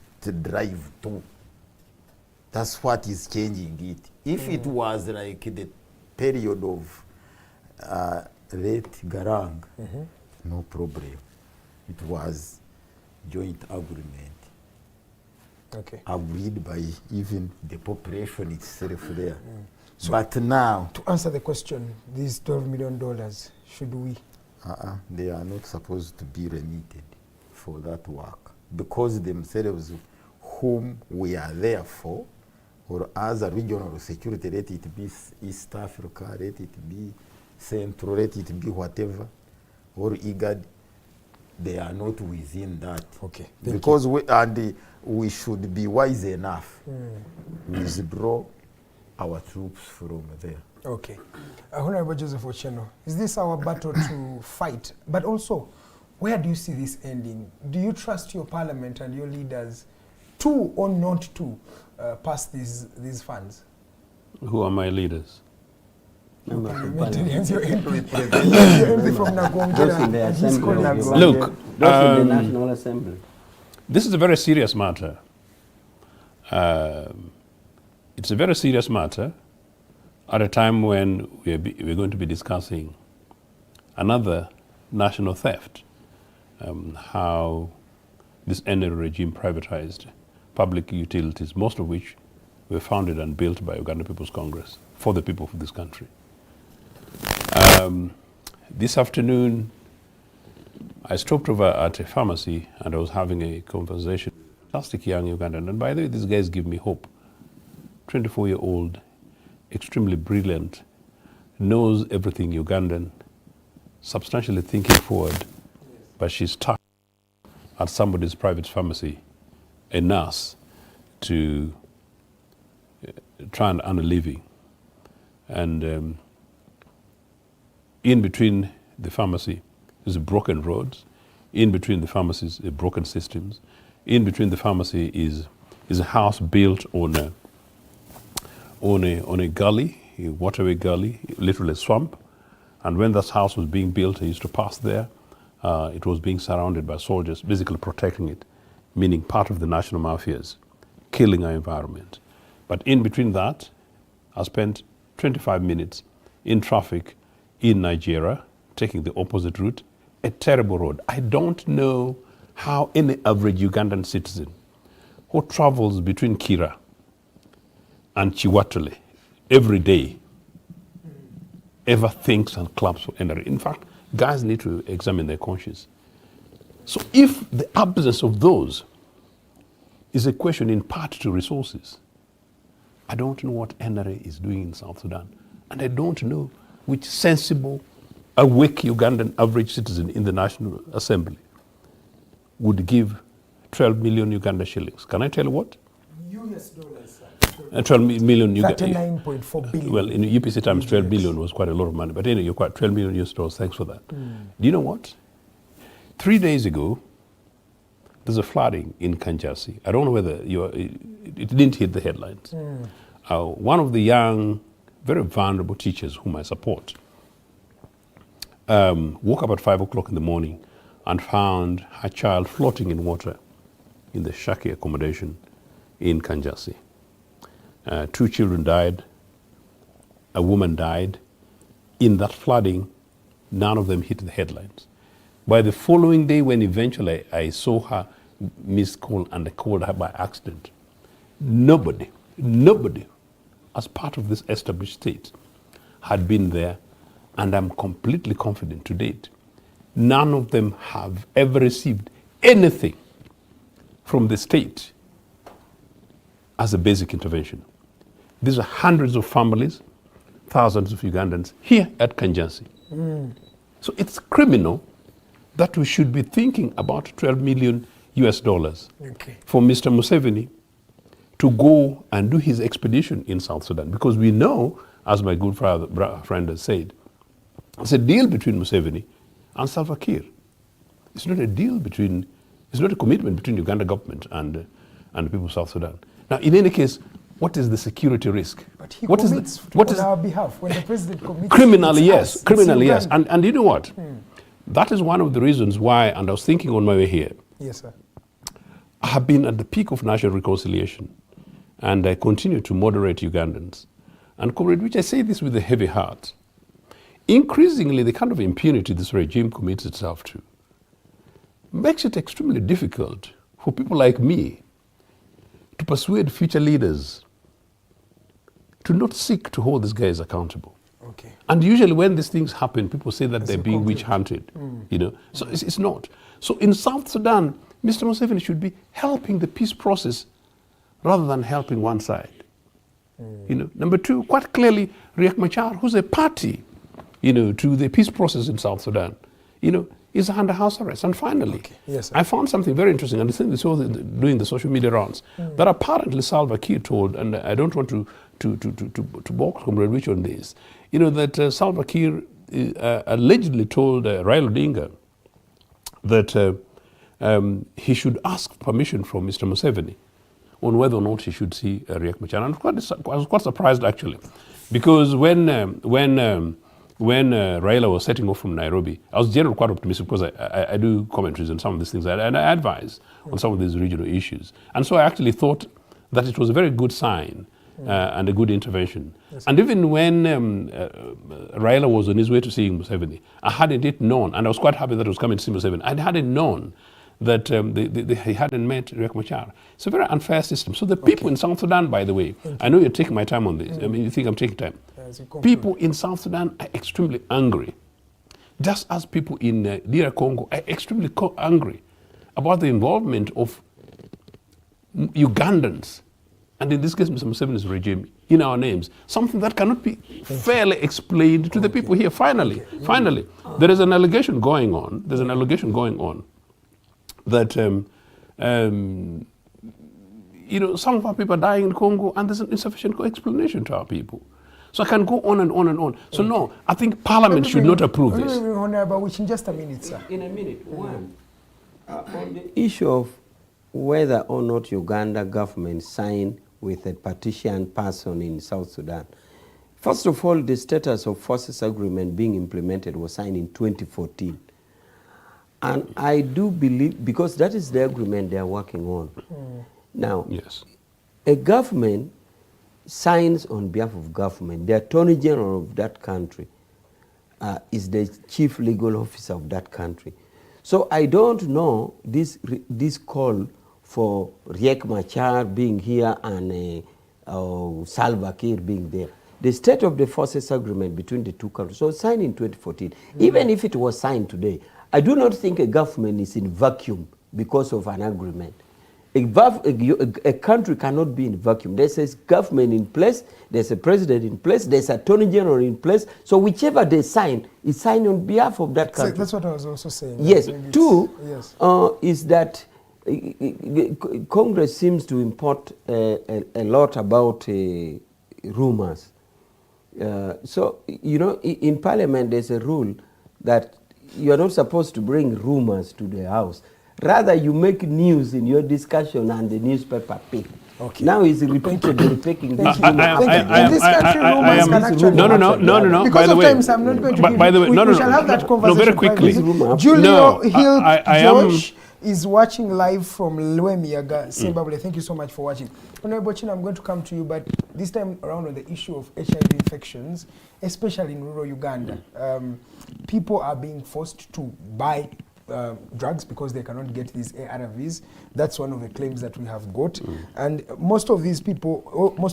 drive to? That's what is changing it. If it was like the period of late Garang, no problem. It was joint agreement. Agreed by even the population itself there. So but now, to answer the question, these $12 million, should we? They are not supposed to be remitted for that work because themselves whom we are there for, or as a regional security, let it be East Africa, let it be Central, let it be whatever, or IGAD, they are not within that. Okay. Because we should be wise enough withdraw our troops from there. Okay. Honorable Joseph Ochieno, is this our battle to fight? But also, where do you see this ending? Do you trust your parliament and your leaders to or not to pass these funds? Who are my leaders? Parliamentarians, your MP. Your MP from Nagongera. Those in the assembly. Look, Those in the National Assembly. this is a very serious matter. It's a very serious matter at a time when we're going to be discussing another national theft, how this NRM regime privatized public utilities, most of which were founded and built by Uganda People's Congress for the people of this country. This afternoon, I stopped over at a pharmacy and I was having a conversation with a fantastic young Ugandan. And by the way, these guys give me hope. 24-year-old, extremely brilliant, knows everything Ugandan, substantially thinking forward, but she's stuck at somebody's private pharmacy, a nurse, to try and earn a living. And in between the pharmacy is broken roads. In between the pharmacies is broken systems. In between the pharmacy is a house built on a gully, a waterway gully, literally a swamp. And when this house was being built, I used to pass there. It was being surrounded by soldiers, basically protecting it, meaning part of the national mafias, killing our environment. But in between that, I spent 25 minutes in traffic in Nigeria, taking the opposite route, a terrible road. I don't know how any average Ugandan citizen who travels between Kira and Chiwatule every day ever thinks and claps for NRM. In fact, guys need to examine their conscience. So if the absence of those is a question in part to resources, I don't know what NRM is doing in South Sudan. And I don't know which sensible, awake Ugandan average citizen in the National Assembly would give 12 million Uganda shillings. Can I tell you what? US dollars. 12 million 39.4 billion. Well, in UPC times, 12 billion was quite a lot of money. But anyway, you're quite 12 million US dollars. Thanks for that. Do you know what? 3 days ago, there's a flooding in Kanjasi. I don't know whether it didn't hit the headlines. One of the young, very vulnerable teachers whom I support woke up at 5 o'clock in the morning and found her child floating in water in the Shaki accommodation in Kanjasi. 2 children died. A woman died. In that flooding, none of them hit the headlines. By the following day, when eventually I saw her missed call and I called her by accident, nobody, as part of this established state, had been there, and I'm completely confident to date, none of them have ever received anything from the state as a basic intervention. These are hundreds of families, thousands of Ugandans here at Kanjasi. So it's criminal that we should be thinking about 12 million US dollars for Mr. Museveni to go and do his expedition in South Sudan. Because we know, as my good friend has said, it's a deal between Museveni and Salva Kiir. It's not a deal between, it's not a commitment between the Uganda government and the people of South Sudan. Now, in any case, what is the security risk? But he commits on our behalf. When the president commits, criminally, yes. Criminally, yes. And you know what? That is one of the reasons why, and I was thinking on my way here. Yes, sir. I have been at the peak of national reconciliation, and I continue to moderate Ugandans. And comrade, which I say this with a heavy heart, increasingly the kind of impunity this regime commits itself to makes it extremely difficult for people like me to persuade future leaders to not seek to hold these guys accountable. Okay. And usually when these things happen, people say that they're being witch-hunted, you know. So it's not. So in South Sudan, Mr. Museveni should be helping the peace process rather than helping one side. You know, number two, quite clearly, Riek Machar, who's a party, you know, to the peace process in South Sudan, you know, is under house arrest. And finally, Yes, I found something very interesting, and I think this was doing the social media rounds, that apparently Salva Kiir told, and I don't want to box Comrade Rich on this, you know, that Salva Kiir allegedly told Raila Odinga that he should ask permission from Mr. Museveni on whether or not he should see Riek Machar. And I was quite surprised actually, because when Raila was setting off from Nairobi, I was generally quite optimistic because I do commentaries on some of these things and I advise on some of these regional issues. And so I actually thought that it was a very good sign and a good intervention. Yes. And even when Raila was on his way to seeing Museveni, I hadn't it known, and I was quite happy that he was coming to see Museveni, I hadn't known that he hadn't met Riek Machar. It's a very unfair system. So the people in South Sudan, by the way, I know you're taking my time on this. I mean, you think I'm taking time. People in South Sudan are extremely angry, just as people in DR Congo are extremely angry about the involvement of Ugandans, and in this case Mr. Museveni's regime, in our names, something that cannot be fairly explained to the people here. Finally, there is an allegation going on. There's an allegation going on that you know, some of our people are dying in Congo, and there's an insufficient explanation to our people. So I can go on and on and on. So no, I think Parliament should not approve this. Honorable, which in just a minute, sir. In a minute, one. On the issue of whether or not Uganda government signed with a petitioned person in South Sudan. First of all, the status of forces agreement being implemented was signed in 2014. And I do believe, because that is the agreement they are working on. Now, yes, a government signs on behalf of government. The Attorney General of that country is the chief legal officer of that country. So I don't know this call for Riek Machar being here and Salva Kiir being there. The state of the forces agreement between the two countries was signed in 2014. Even if it was signed today, I do not think a government is in vacuum because of an agreement. A country cannot be in vacuum. There's a government in place, there's a president in place, there's an attorney general in place. So whichever they sign, is signed on behalf of that country. So that's what I was also saying. Yes. Two, yes. Is that Congress seems to import a lot about rumors. So, you know, in Parliament there's a rule that you are not supposed to bring rumors to the House. Rather, you make news in your discussion and the newspaper pick. Okay. Now he's repeatedly picking this rumor. In this country, rumors can actually... No. Because of times, I'm not going to give... By the way, we shall have that conversation. No, very quickly. Julio Hill Josh is watching live from Luemiaga, Zimbabwe. Thank you so much for watching. Honorable Ochieno, I'm going to come to you, but this time around on the issue of HIV infections, especially in rural Uganda. People are being forced to buy drugs because they cannot get these ARVs. That's one of the claims that we have got. And most of these people,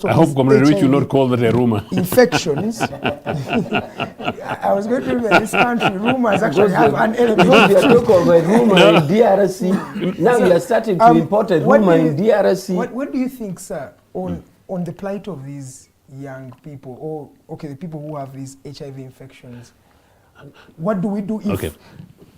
I hope Comrade Rich will not call that a rumor. Infections. I was going to tell you in this country, rumors actually have an element. You are talking about rumor in DRC. Now you are starting to import a rumor in DRC. What do you think, sir, on the plight of these young people, or the people who have these HIV infections? What do we do if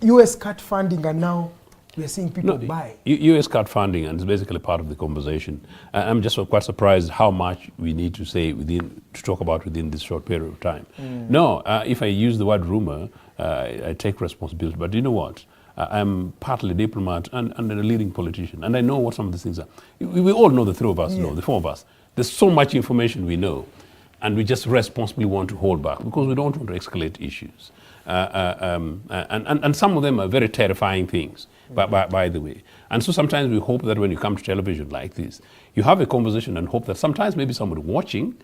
US cut funding and now we are seeing people buy? US cut funding, and it's basically part of the conversation. I'm just quite surprised how much we need to say to talk about within this short period of time. No, if I use the word rumor, I take responsibility. But you know what? I'm partly a diplomat and a leading politician, and I know what some of these things are. We all know, the three of us know, the four of us. There's so much information we know, and we just responsibly want to hold back because we don't want to escalate issues. And some of them are very terrifying things, by the way. And so sometimes we hope that when you come to television like this, you have a conversation and hope that sometimes maybe somebody watching,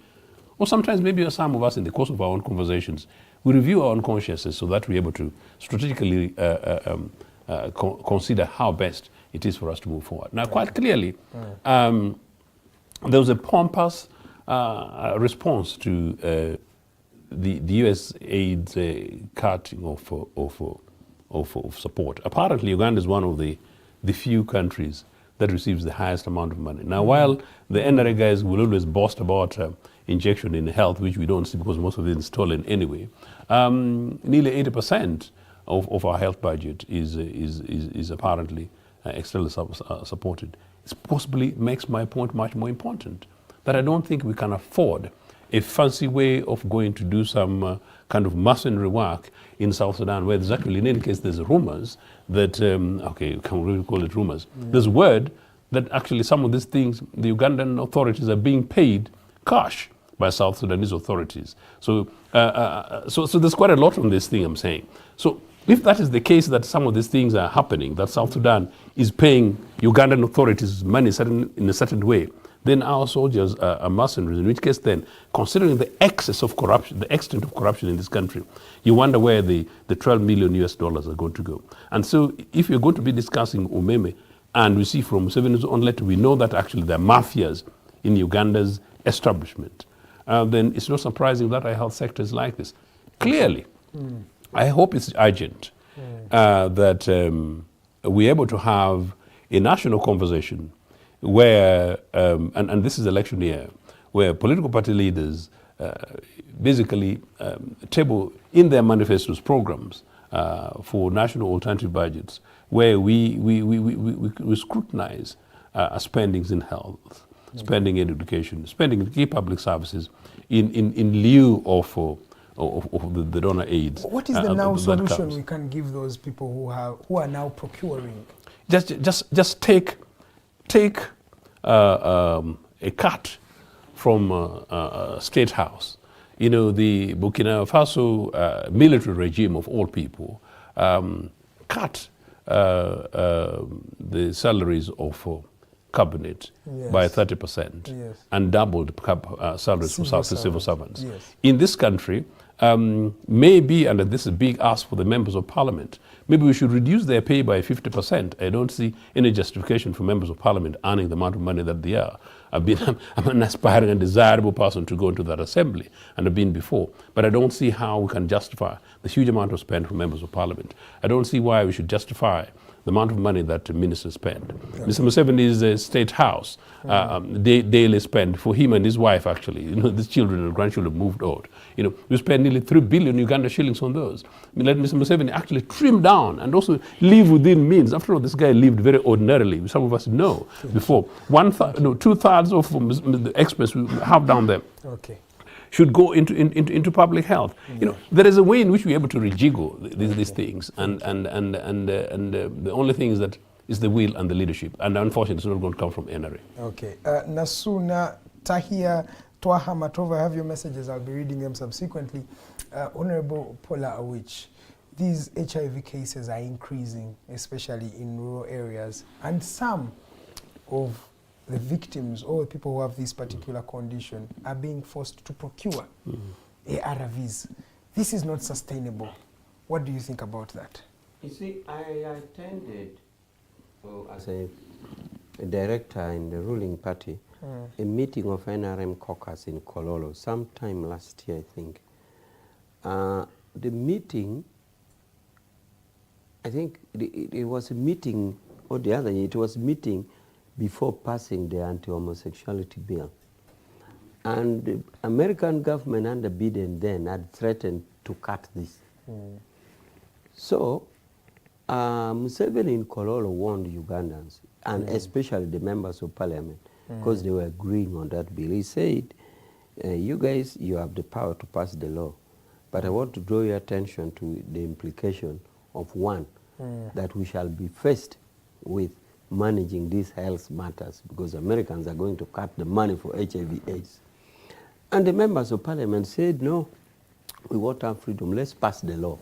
or sometimes maybe some of us in the course of our own conversations, we review our own consciences so that we're able to strategically consider how best it is for us to move forward. Now, quite clearly, there was a pompous response to the U.S. aid cutting of support. Apparently, Uganda is one of the few countries that receives the highest amount of money. Now, while the NRA guys will always boast about injection in health, which we don't see because most of it is stolen anyway, nearly 80% of our health budget is apparently externally supported. It possibly makes my point much more important, that I don't think we can afford a fancy way of going to do some kind of mercenary work in South Sudan, where there's actually, in any case, there's rumors that, okay, can we really call it rumors? There's word that actually some of these things, the Ugandan authorities are being paid cash by South Sudanese authorities. So, so there's quite a lot on this thing I'm saying. So if that is the case, that some of these things are happening, that South Sudan is paying Ugandan authorities money in a certain way, then our soldiers are mercenaries, in which case then, considering the excess of corruption, the extent of corruption in this country, you wonder where the $12 million US are going to go. And so if you're going to be discussing UMEME, and we see from Museveni's own letter, we know that actually there are mafias in Uganda's establishment, then it's not surprising that our health sector is like this. Clearly, I hope it's urgent that we're able to have a national conversation where, and this is election year, where political party leaders basically table in their manifestos programs for national alternative budgets, where we scrutinize spendings in health, spending in education, spending in key public services in lieu of the donor aids. What is the now solution we can give those people who are now procuring? Just take a cut from State House. You know, the Burkina Faso military regime of all people cut the salaries of cabinet by 30% and doubled salaries for civil servants. In this country, maybe, and this is a big ask for the members of parliament, maybe we should reduce their pay by 50%. I don't see any justification for members of parliament earning the amount of money that they are. I'm an aspiring and desirable person to go into that assembly, and I've been before, but I don't see how we can justify the huge amount of spend from members of parliament. I don't see why we should justify the amount of money that ministers spend. Mr. Museveni's State House daily spend for him and his wife, actually, you know, his children and grandchildren moved out. You know, we spend nearly 3 billion Uganda shillings on those. I mean, let Mr. Museveni actually trim down and also live within means. After all, this guy lived very ordinarily. Some of us know before. 2/3 of the expense we have down there should go into public health. You know, there is a way in which we're able to rejiggle these things, and the only thing is that is the will and the leadership, and unfortunately, it's not going to come from NRA. Okay, Nasuna, Tahia, Twaha, Matovu, I have your messages. I'll be reading them subsequently. Honorable Pollar Awich, these HIV cases are increasing, especially in rural areas, and some of the victims or the people who have this particular condition are being forced to procure ARVs. This is not sustainable. What do you think about that? You see, I attended as a director in the ruling party a meeting of NRM caucus in Kololo sometime last year, I think. The meeting, I think it was a meeting, or the other, it was a meeting before passing the anti-homosexuality bill. And the American government under Biden then had threatened to cut this. So Museveni in Kololo warned Ugandans, and especially the members of parliament, because they were agreeing on that bill. He said, you guys, you have the power to pass the law, but I want to draw your attention to the implication of one, that we shall be faced with managing these health matters, because Americans are going to cut the money for HIV/AIDS. And the members of parliament said, no, we want our freedom, let's pass the law.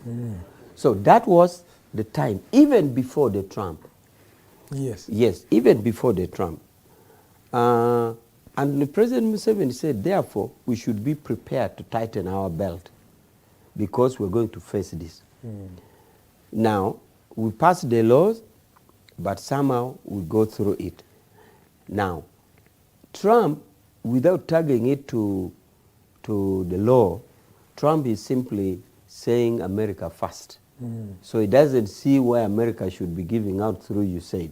So that was the time, even before the Trump. Yes, even before the Trump. And the President Museveni said, therefore, we should be prepared to tighten our belt, because we're going to face this. Now, we pass the laws, but somehow we go through it. Now, Trump, without tagging it to the law, Trump is simply saying America first. So he doesn't see why America should be giving out through USAID.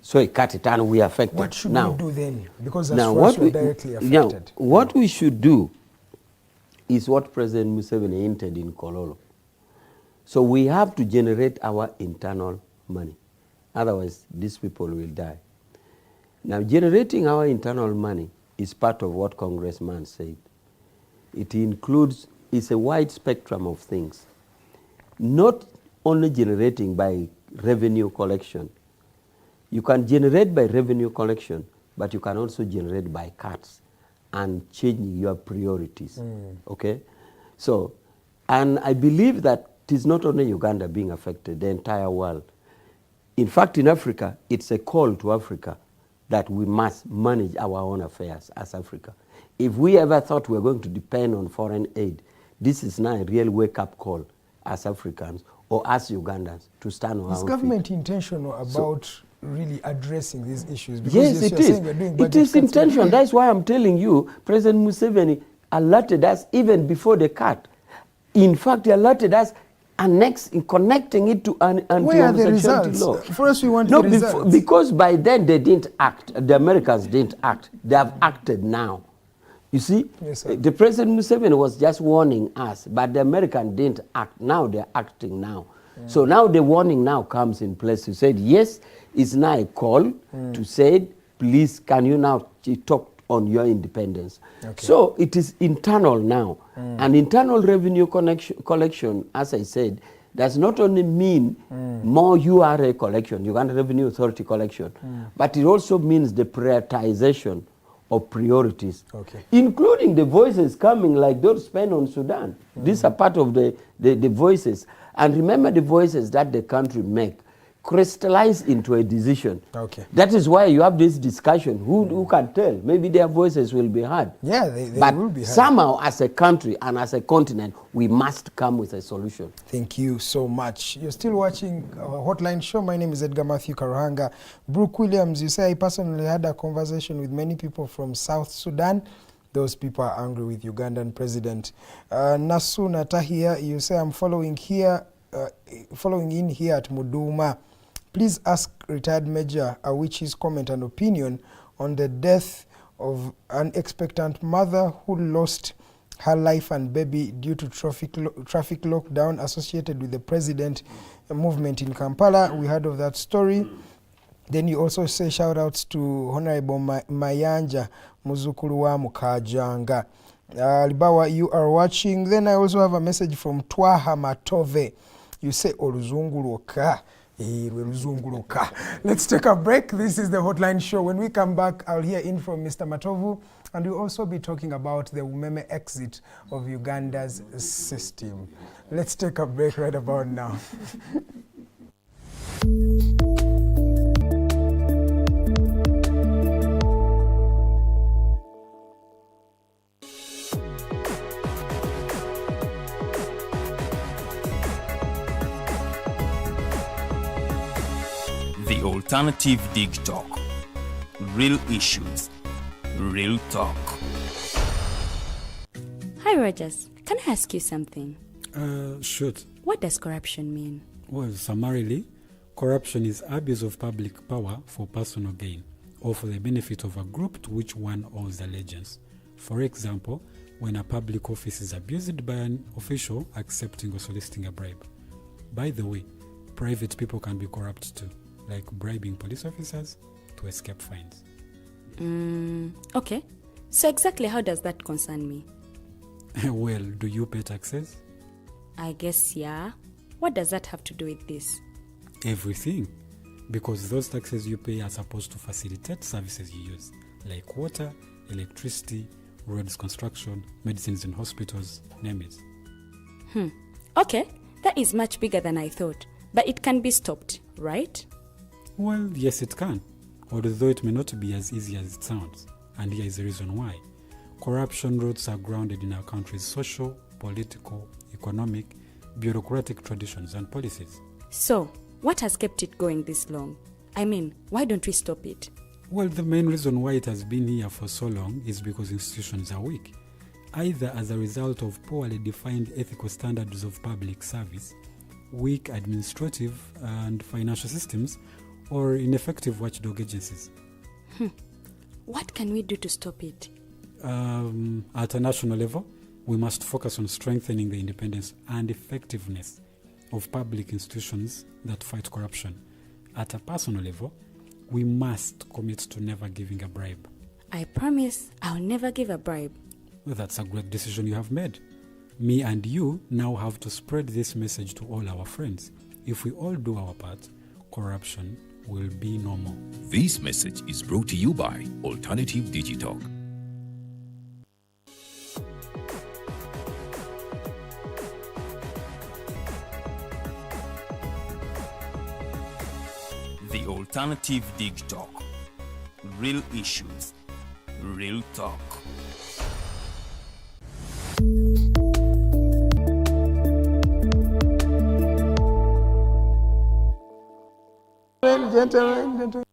So he cut it and we are affected. What should now, we do then? Because as now far as what we're we, directly now, affected. what we should do is what President Museveni hinted in Kololo. So we have to generate our internal money. Otherwise, these people will die. Now, generating our internal money is part of what Congressman said. It includes, it's a wide spectrum of things. Not only generating by revenue collection. You can generate by revenue collection, but you can also generate by cuts and changing your priorities, okay? So, and I believe that it is not only Uganda being affected, the entire world. In fact, in Africa, it's a call to Africa that we must manage our own affairs as Africa. If we ever thought we were going to depend on foreign aid, this is now a real wake-up call as Africans or as Ugandans to stand on our own feet. Is government intentional about really addressing these issues? Because yes, it is. It is intentional. That's why I'm telling you, President Museveni alerted us even before the cut. In fact, he alerted us in connecting it to anti-homosexuality law. First, we want the results. Because by then they didn't act. The Americans didn't act. They have acted now. You see, yes, sir. The President Museveni was just warning us, but the Americans didn't act. Now they're acting now. So now the warning now comes in place. You said, yes, it's now a call to say, please, can you now talk on your independence? Okay. So it is internal now. And internal revenue collection, as I said, does not only mean more URA collection, Uganda Revenue Authority collection, but it also means the prioritization of priorities, including the voices coming like those spent on Sudan. These are part of the voices. And remember, the voices that the country make crystallize into a decision. That is why you have this discussion. Who can tell? Maybe their voices will be heard. Yeah, they will be heard. Somehow, as a country and as a continent, we must come with a solution. Thank you so much. You're still watching our Hotline Show. My name is Edgar Matthew Karuhanga. Brooke Williams, you say I personally had a conversation with many people from South Sudan. Those people are angry with Ugandan president. Nasuna Tahia, you say I'm following in here at Muduma. Please ask retired Major Awich's comment and opinion on the death of an expectant mother who lost her life and baby due to traffic lockdown associated with the president movement in Kampala. We heard of that story. Then you also say shout outs to Honorable Mayanja Muzukulu wa Mukajanga. Libawa, you are watching. Then I also have a message from Twaha Matove. You say Oluzunguruka. Let's take a break. This is the Hotline Show. When we come back, I'll hear in from Mr. Matovu, and we'll also be talking about the UMEME exit of Uganda's system. Let's take a break right about now. The Alternative Dig Talk. Real issues, real talk. Hi, Rogers. Can I ask you something? Shoot. What does corruption mean? Well, summarily, corruption is abuse of public power for personal gain or for the benefit of a group to which one owes allegiance. For example, when a public office is abused by an official accepting or soliciting a bribe. By the way, private people can be corrupt too, like bribing police officers to escape fines. Okay. So exactly how does that concern me? Well, do you pay taxes? I guess, yeah. What does that have to do with this? Everything. Because those taxes you pay are supposed to facilitate services you use, like water, electricity, roads construction, medicines in hospitals, name it. Okay, that is much bigger than I thought. But it can be stopped, right? Well, yes it can, although it may not be as easy as it sounds. And here is the reason why. Corruption roots are grounded in our country's social, political, economic, bureaucratic traditions and policies. So, what has kept it going this long? I mean, why don't we stop it? Well, the main reason why it has been here for so long is because institutions are weak, either as a result of poorly defined ethical standards of public service, weak administrative and financial systems, or ineffective watchdog agencies. What can we do to stop it? At a national level, we must focus on strengthening the independence and effectiveness of public institutions that fight corruption. At a personal level, we must commit to never giving a bribe. I promise I'll never give a bribe. Well, that's a great decision you have made. Me and you now have to spread this message to all our friends. If we all do our part, corruption will be no more. This message is brought to you by Alternative Digital. The Alternative Dig Talk. Real issues, real talk. Gentlemen.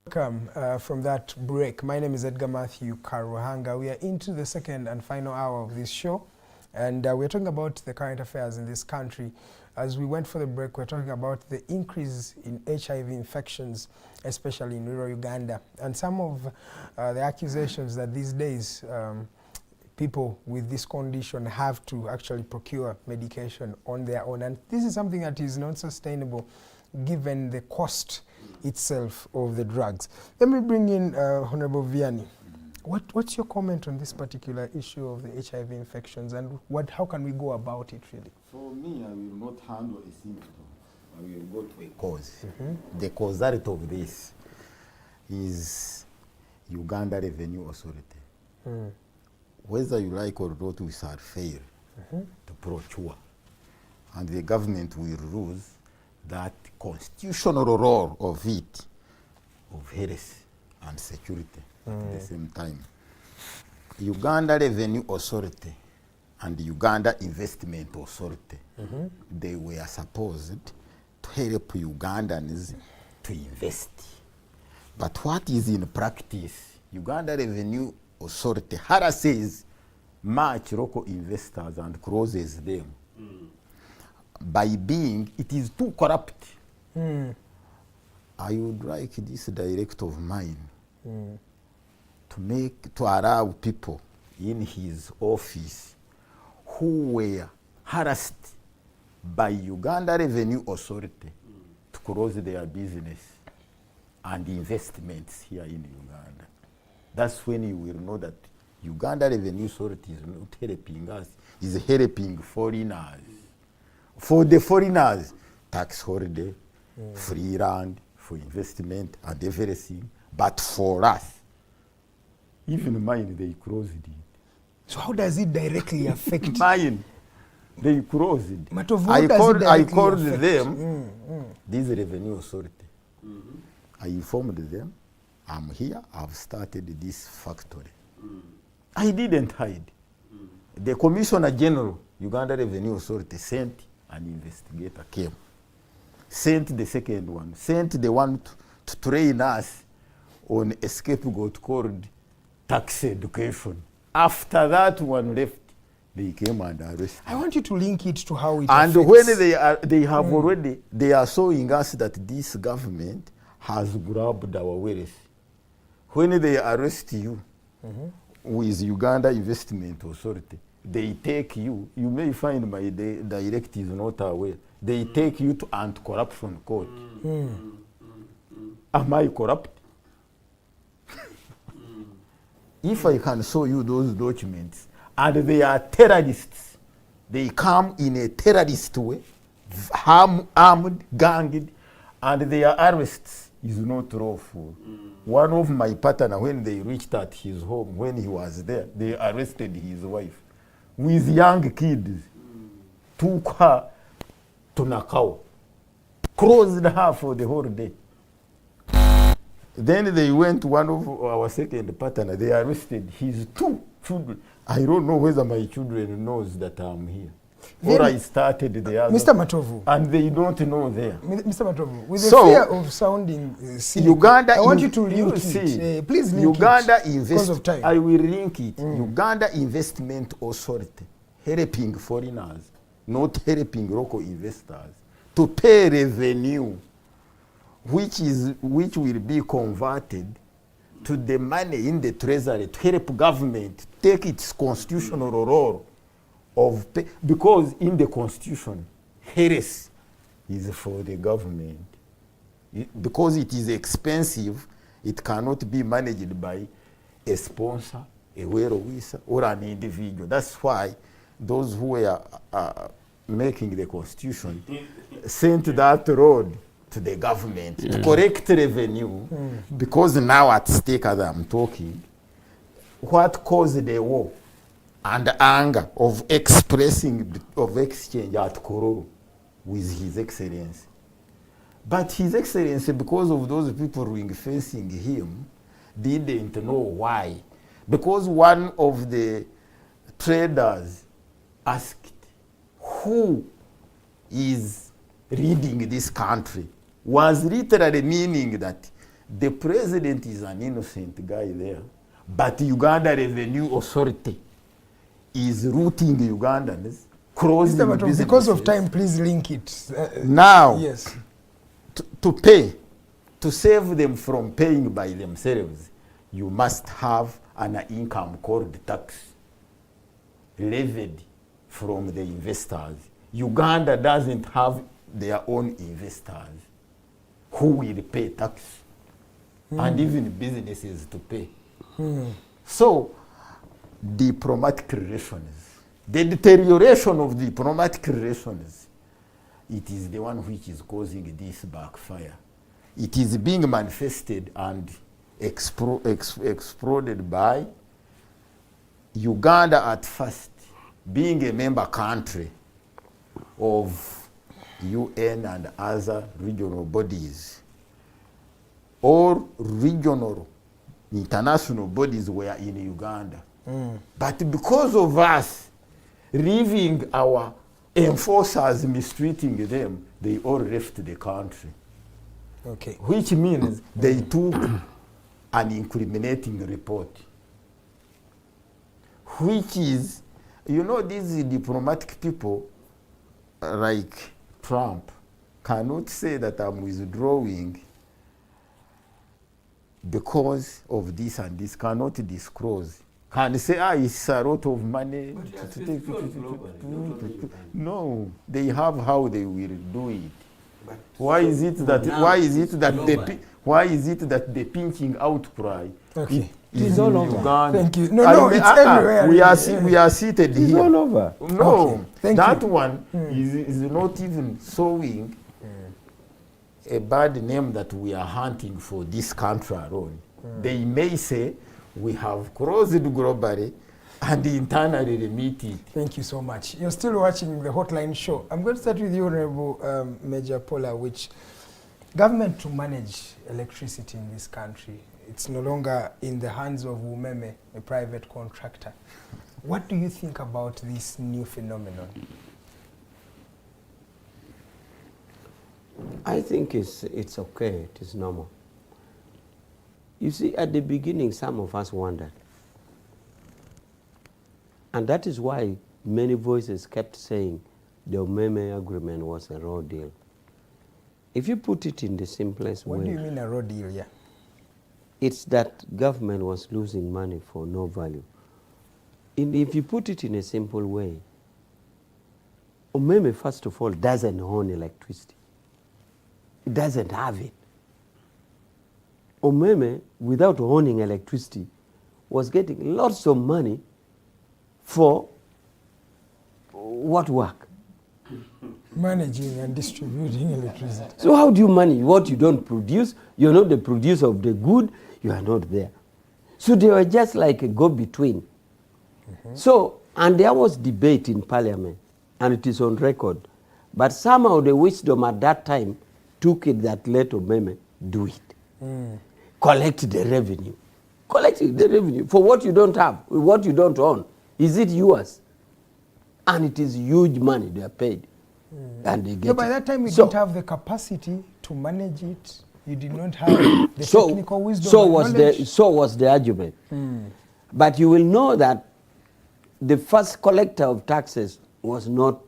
Welcome from that break. My name is Edgar Matthew Karuhanga. We are into the second and final hour of this show, and we're talking about the current affairs in this country. As we went for the break, we're talking about the increase in HIV infections, especially in rural Uganda, and some of the accusations that these days people with this condition have to actually procure medication on their own. And this is something that is not sustainable given the cost itself of the drugs. Let me bring in Honorable Vianney. What's your comment on this particular issue of the HIV infections, and how can we go about it really? For me, I will not handle a symptom. I will go to a cause. The causality of this is Uganda Revenue Authority. Whether you like or not, we shall fail to procure. And the government will lose that constitutional role of it, of health and security at the same time. Uganda Revenue Authority and Uganda Investment Authority, they were supposed to help Ugandans to invest. But what is in practice, Uganda Revenue Authority harasses much local investors and closes them by being, it is too corrupt. I would like this director of mine to allow people in his office who were harassed by Uganda Revenue Authority to close their business and investments here in Uganda. That's when you will know that Uganda Revenue Authority is not helping us, is helping foreigners. For the foreigners, tax holiday, free land, for investment and everything. But for us, even mine, they closed it. So how does it directly affect? Mine, they closed it. Matovu, I called them, this Revenue Authority. I informed them, I'm here, I've started this factory. I didn't hide. The Commissioner General, Uganda Revenue Authority, sent an investigator, came. Sent the second one, sent the one to train us on a scapegoat called tax education. After that one left, they came and arrested. I want you to link it to how it and affects. When they have already, they are showing us that this government has grabbed our wealth. When they arrest you with Uganda Investment Authority, they take you, you may find my director is not aware, they take you to anti-corruption court. Am I corrupt? If I can show you those documents, and they are terrorists, they come in a terrorist way, armed, ganged, and their arrests is not lawful. One of my partner, when they reached at his home, when he was there, they arrested his wife with young kids, took her to Nakao, closed her for the whole day. Then they went to one of our second partner, they arrested his 2 children. I don't know whether my children knows that I'm here. Or I started the other. Mr. Matovu. And they don't know there. Mr. Matovu, with the fear of sounding cynical, Uganda, I want you to link it. Please link Uganda it because of time. I will link it. Uganda Investment Authority, helping foreigners, not helping local investors, to pay revenue, which will be converted to the money in the treasury to help government take its constitutional role of pay, because in the constitution, heresy is for the government. Because it is expensive, it cannot be managed by a sponsor, a well-wisher, or an individual. That's why those who were making the constitution sent that road to the government to correct revenue, because now at stake, as I'm talking, what caused the war and anger of expressing, of exchange at Kororo with His Excellency. But His Excellency, because of those people ring-fencing him, didn't know why. Because one of the traders asked, who is leading this country? Was literally meaning that the president is an innocent guy there, but Uganda Revenue Authority is routing Ugandans, crossing businesses. Because of time, please link it. Now, yes. To pay, to save them from paying by themselves, you must have an income called tax levied from the investors. Uganda doesn't have their own investors who will pay tax, and even businesses to pay. So, diplomatic relations, the deterioration of diplomatic relations, it is the one which is causing this backfire. It is being manifested and exploded by Uganda at first, being a member country of UN and other regional bodies. All regional international bodies were in Uganda. But because of us leaving our enforcers mistreating them, they all left the country. Okay. Which means they took an incriminating report. Which is, you know, these diplomatic people like Trump cannot say that I'm withdrawing because of this and this, cannot disclose. Can say, it's a lot of money. No, they have how they will do it. Why is it that the pinching outcry is all over? Uganda? Thank you. No, it's everywhere. We are seated it's here. all over. No, okay. that one is not even showing a bad name that we are hunting for this country alone. They may say we have crossed globally and internally remit it. Thank you so much. You're still watching the Hotline Show. I'm going to start with you, Honorable Major Pollar, which government to manage electricity in this country, it's no longer in the hands of UMEME, a private contractor. What do you think about this new phenomenon? I think it's okay, it is normal. You see, at the beginning, some of us wondered. And that is why many voices kept saying the UMEME agreement was a raw deal. If you put it in the simplest way... What do you mean a raw deal, yeah? It's that government was losing money for no value. If you put it in a simple way, UMEME, first of all, doesn't own electricity. It doesn't have it. UMEME, without owning electricity, was getting lots of money for what work? Managing and distributing electricity. So how do you manage what you don't produce? You're not the producer of the good, you are not there. So they were just like a go-between. So, and there was debate in Parliament, and it is on record, but somehow the wisdom at that time took it that let UMEME do it. Collect the revenue. Collect the revenue for what you don't have, what you don't own. Is it yours? And it is huge money they are paid. And they get by it. that time you didn't have the capacity to manage it. You did not have the technical wisdom. So was the argument. But you will know that the first collector of taxes was not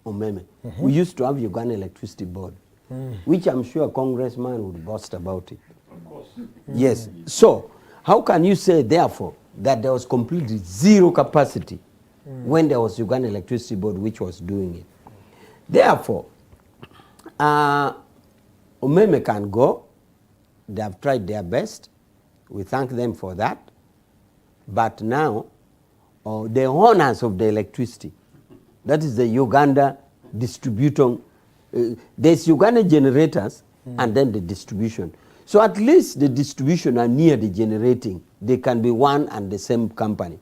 UMEME, we used to have Uganda Electricity Board, which I'm sure a congressman would boast about it. Of course. Yes. So, how can you say, therefore, that there was completely zero capacity when there was Uganda Electricity Board which was doing it? Therefore, UMEME can go. They have tried their best. We thank them for that. But now, the owners of the electricity, that is the Uganda distributor, there's Uganda generators and then the distribution. So at least the distribution are near the generating. They can be one and the same company.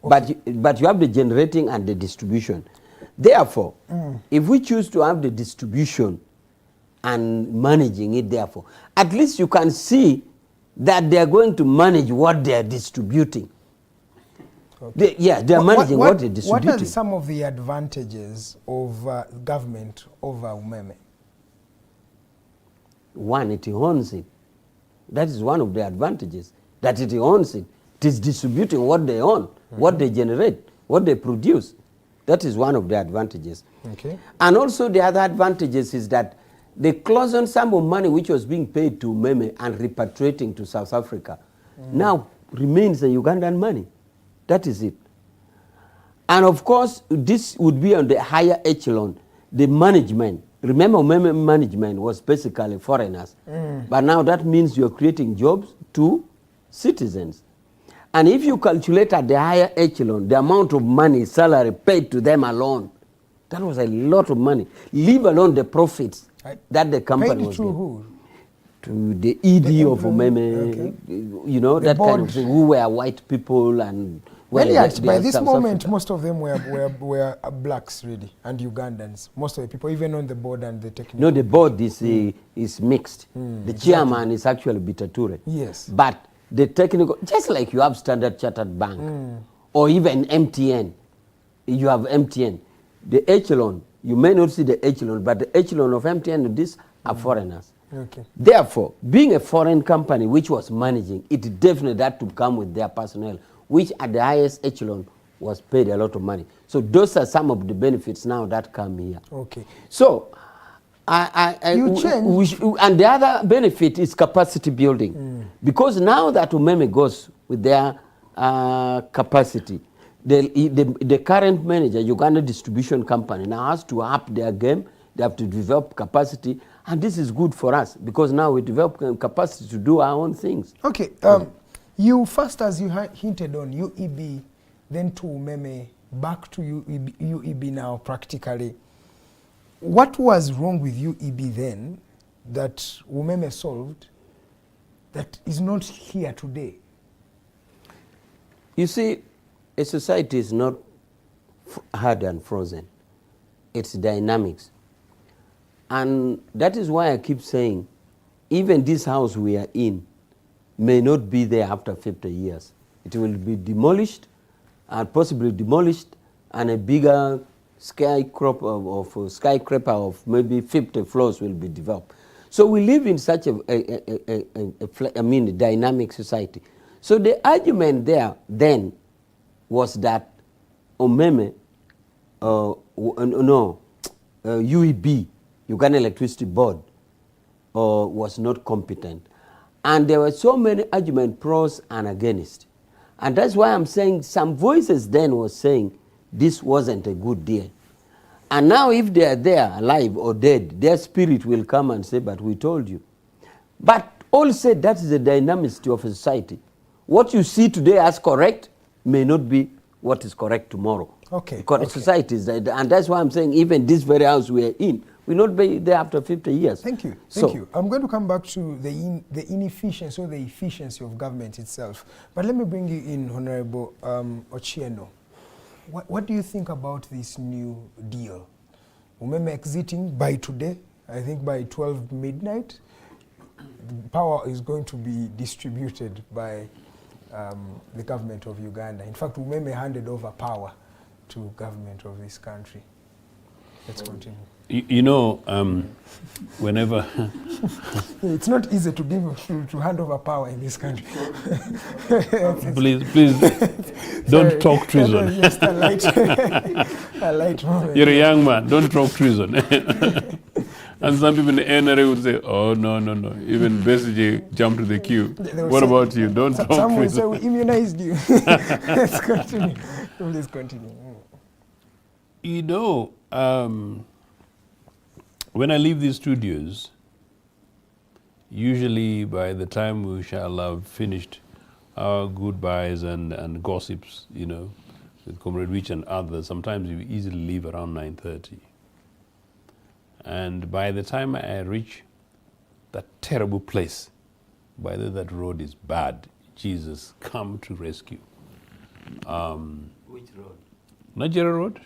Okay. But you have the generating and the distribution. Therefore, if we choose to have the distribution and managing it, therefore, at least you can see that they are going to manage what they are distributing. Okay. They are managing what they're distributing. What are some of the advantages of government over UMEME? One, it owns it. That is one of the advantages, that it owns it. It is distributing what they own, what they generate, what they produce. That is one of the advantages. Okay. And also the other advantages is that the closing sum of money which was being paid to UMEME and repatriating to South Africa now remains the Ugandan money. That is it. And of course, this would be on the higher echelon, the management. Remember, UMEME management was basically foreigners. But now that means you're creating jobs to citizens. And if you calculate at the higher echelon, the amount of money, salary paid to them alone, that was a lot of money. Leave alone the profits that the company was getting. Who? To the ED of UMEME, you know, the that board. Kind of thing, who were white people and... Well, yet, by this moment, most of them were blacks, really, and Ugandans. Most of the people, even on the board and the technical... No, the board is mixed. The chairman is actually Bitature. Yes. But the technical... Just like you have Standard Chartered Bank, or even MTN. You have MTN. The echelon, you may not see the echelon, but the echelon of MTN and this are foreigners. Okay. Therefore, being a foreign company which was managing, it definitely had to come with their personnel, which at the highest echelon was paid a lot of money. So those are some of the benefits now that come here. Okay. So, and the other benefit is capacity building. Because now that UMEME goes with their capacity, the current manager, Uganda Distribution Company, now has to up their game. They have to develop capacity. And this is good for us because now we develop capacity to do our own things. Okay. You first, as you hinted on, UEB, then to UMEME, back to UEB now practically. What was wrong with UEB then that UMEME solved that is not here today? You see, a society is not hard and frozen. It's dynamics. And that is why I keep saying, even this house we are in may not be there after 50 years. It will be demolished, and possibly demolished, and a bigger skyscraper of maybe 50 floors will be developed. So we live in such a dynamic society. So the argument there then was that UMEME, UEB, Uganda Electricity Board, was not competent. And there were so many arguments, pros and against. And that's why I'm saying some voices then was saying this wasn't a good deal. And now if they are there, alive or dead, their spirit will come and say, but we told you. But all said, that is the dynamicity of a society. What you see today as correct may not be what is correct tomorrow. Okay. Because society is there. And that's why I'm saying even this very house we are in, will not be there after 50 years. Thank you. Thank you. I'm going to come back to the inefficiency or the efficiency of government itself. But let me bring you in, Honorable Ochieno. What do you think about this new deal? UMEME exiting by today, I think by 12 midnight. Power is going to be distributed by the government of Uganda. In fact, UMEME handed over power to government of this country. Let's continue. You know, whenever It's not easy to hand over power in this country. please don't talk treason. Just a light moment. You're a young man, don't talk treason. And some people in the NRA would say, oh, no. Even Besige jumped to the queue. What about you? Don't talk treason. Some will say, we immunized you. Let's continue. Please continue. You know, when I leave these studios, usually by the time we shall have finished our goodbyes and gossips, you know, with Comrade Rich and others, sometimes you easily leave around 9:30. And by the time I reach that terrible place, by the way, that road is bad, Jesus, come to rescue. Which road? Nigeria Road,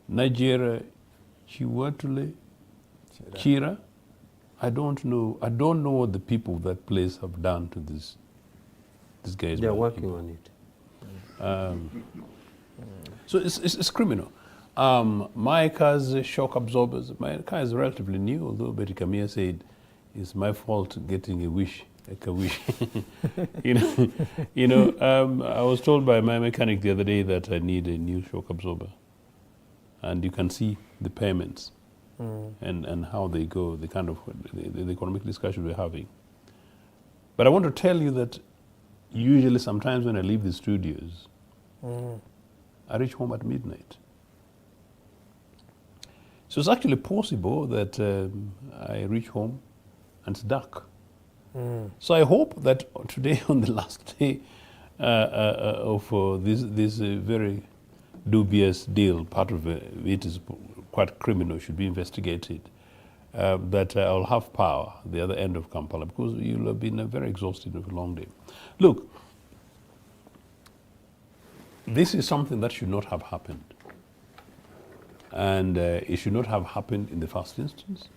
Nigeria, Chiwatule, Chira. I don't know what the people of that place have done to this guy's. They're working on it. So it's criminal. My car's shock absorbers. My car is relatively new, although Betty Camille said it's my fault getting a wish, like a wish. I was told by my mechanic the other day that I need a new shock absorber, and you can see the payments and how they go, the kind of the economic discussion we're having. But I want to tell you that usually, sometimes when I leave the studios, I reach home at midnight. So it's actually possible that I reach home and it's dark. So I hope that today, on the last day of this very dubious deal, part of it is quite criminal, should be investigated, that I'll have power at the other end of Kampala, because you'll have been very exhausted with a long day. Look, this is something that should not have happened. And it should not have happened in the first instance.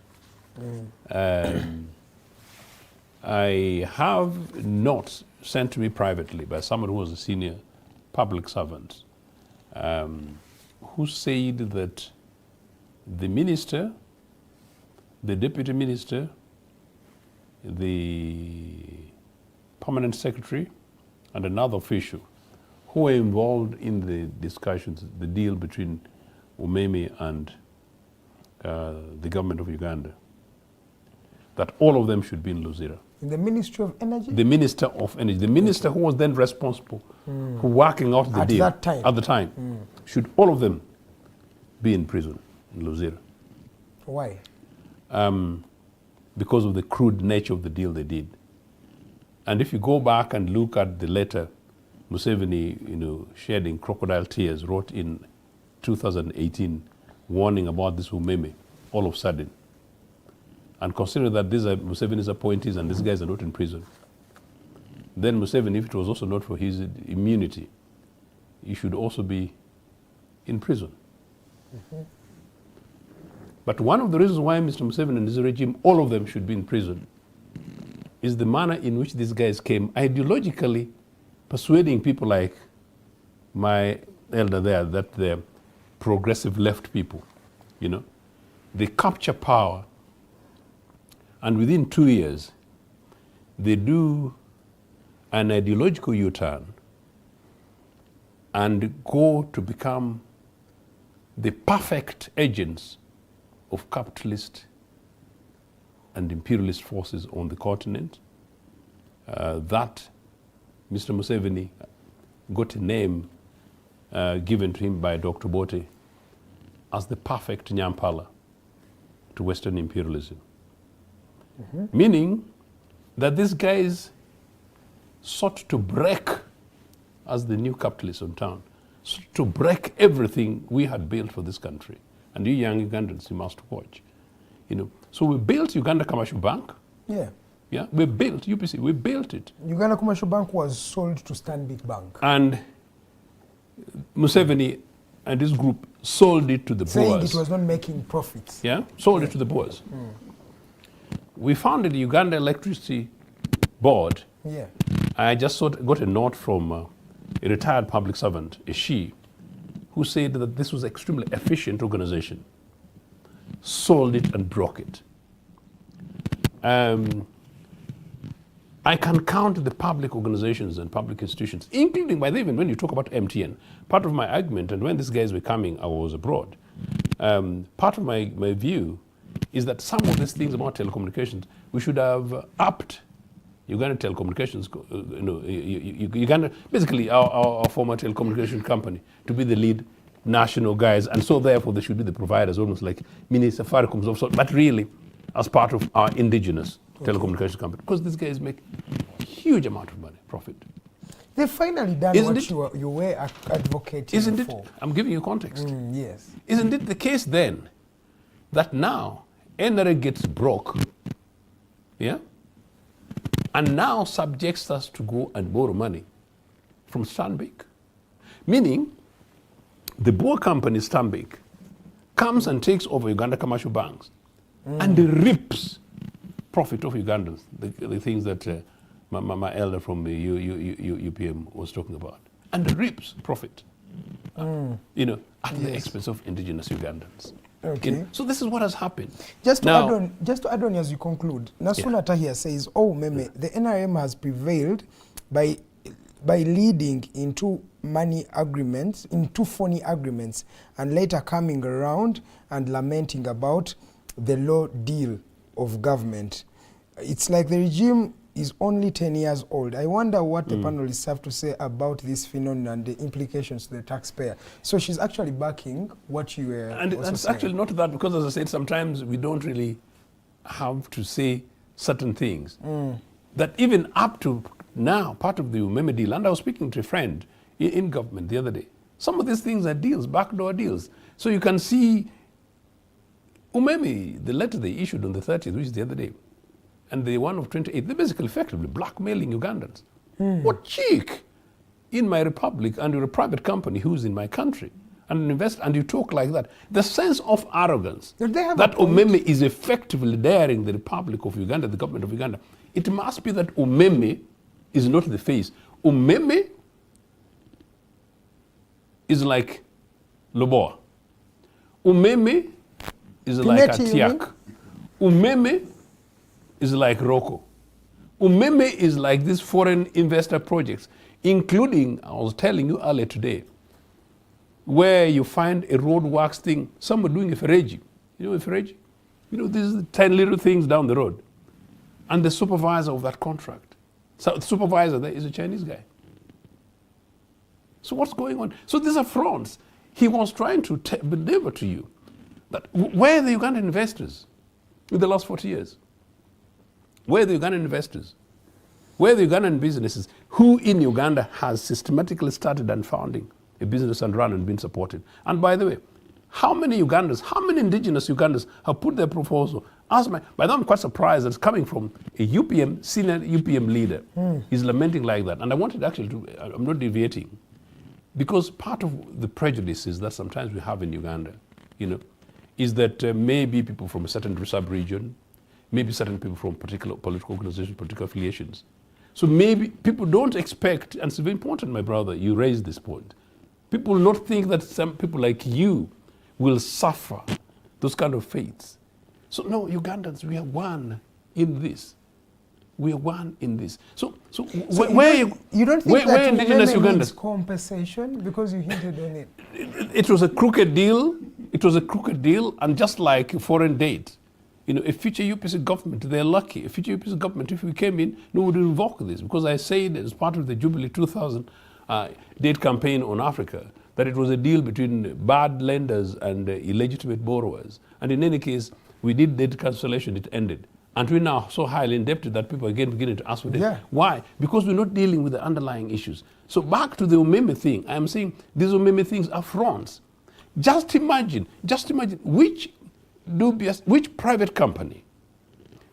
I have notes sent to me privately by someone who was a senior public servant, who said that the minister, the deputy minister, the permanent secretary, and another official who were involved in the discussions, the deal between UMEME and the government of Uganda, that all of them should be in Luzira. In the Ministry of Energy? The Minister of Energy, the minister who was then responsible for working out the deal at the time, should all of them be in prison in Luzira. Why? Because of the crude nature of the deal they did. And if you go back and look at the letter Museveni, shedding crocodile tears, wrote in 2018, warning about this UMEME, all of a sudden, and consider that these are Museveni's appointees and these guys are not in prison, then Museveni, if it was also not for his immunity, he should also be in prison. But one of the reasons why Mr. Museveni and his regime, all of them should be in prison, is the manner in which these guys came ideologically persuading people like my elder there that they're progressive left people, They capture power, and within 2 years, they do an ideological U-turn and go to become the perfect agents of capitalist and imperialist forces on the continent. That Mr. Museveni got a name given to him by Dr. Bote as the perfect Nyampala to Western imperialism. Meaning that these guys sought to break, as the new capitalists on town, sought to break everything we had built for this country. And you young Ugandans, you must watch. So we built Uganda Commercial Bank. Yeah, we built UPC, we built it. Uganda Commercial Bank was sold to Stanbic Bank. And Museveni and his group sold it to the saying Boers. It was not making profits. Yeah, sold it to the Boers. We founded the Uganda Electricity Board. Yeah. I just got a note from a retired public servant, a she, who said that this was an extremely efficient organization. sold it and broke it. I can count the public organizations and public institutions, including, by the way, even when you talk about MTN, part of my argument, and when these guys were coming, I was abroad, part of my view is that some of these things about telecommunications, we should have upped Uganda Telecommunications, Uganda, basically our former telecommunication company, to be the lead national guys, and so therefore they should be the providers, almost like mini Safaricom's of sort, but really as part of our indigenous telecommunications company, because these guys make huge amount of money, profit. They've finally done Isn't what you were advocating Isn't for. it? I'm giving you context. Yes. Isn't it the case then that now NRA gets broke, yeah, and now subjects us to go and borrow money from Stanbic? Meaning, the Boer company Stanbic comes and takes over Uganda commercial banks and rips profit of Ugandans, the things that my elder from the UPM was talking about, and rips profit, at the expense of indigenous Ugandans. Okay. So this is what has happened. Just to add on as you conclude, Nasuna Tahir says, Meme, the NRM has prevailed by leading into money agreements, into phony agreements, and later coming around and lamenting about the low deal of government. It's like the regime is only 10 years old. I wonder what the panelists have to say about this phenomenon and the implications to the taxpayer. So she's actually backing what you were and also it's saying. actually not that, because as I said, sometimes we don't really have to say certain things. That even up to now, part of the UMEME deal, and I was speaking to a friend in government the other day, some of these things are deals, backdoor deals. So you can see UMEME, the letter they issued on the 30th, which is the other day, and the one of 28th, they're basically effectively blackmailing Ugandans. What cheek in my republic, and you're a private company who's in my country, and invest, and you talk like that. The sense of arrogance They have that a point. UMEME is effectively daring the Republic of Uganda, the government of Uganda. It must be that UMEME is not the face. UMEME is like Loboa. UMEME is like Pineti, you mean? Atiak. UMEME is like Roko. UMEME is like these foreign investor projects, including, I was telling you earlier today, where you find a roadworks thing, someone doing a feregi. You know a feregi? You know, these 10 little things down the road. And the supervisor of that contract. So the supervisor there is a Chinese guy. So what's going on? So these are fronts. He was trying to deliver to you that where are the Ugandan investors in the last 40 years? Where are the Ugandan investors? Where are the Ugandan businesses? Who in Uganda has systematically started and founding a business and run and been supported? And by the way, how many Ugandans, how many indigenous Ugandans have put their proposal? By the way, I'm quite surprised that it's coming from a UPM, senior UPM leader. He's lamenting like that. And I wanted actually to, I'm not deviating, because part of the prejudices that sometimes we have in Uganda, is that maybe people from a certain sub-region, maybe certain people from particular political organizations, political affiliations. So maybe people don't expect, and it's very important, my brother, you raised this point. People will not think that some people like you will suffer those kind of fates. So no, Ugandans, we are one in this. We are one in this. So where you don't think where that indigenous UMEME needs Ugandans? compensation, because you hinted on it? It was a crooked deal. It was a crooked deal, and just like foreign debt, a future UPC government, they're lucky. A future UPC government, if we came in, would revoke this, because I said as part of the Jubilee 2000 date campaign on Africa that it was a deal between bad lenders and illegitimate borrowers. And in any case, we did debt cancellation, it ended. And we're now so highly indebted that people are again beginning to ask for debt. Yeah. Why? Because we're not dealing with the underlying issues. So back to the UMEME thing, I'm saying these UMEME things are fronts. Just imagine which private company,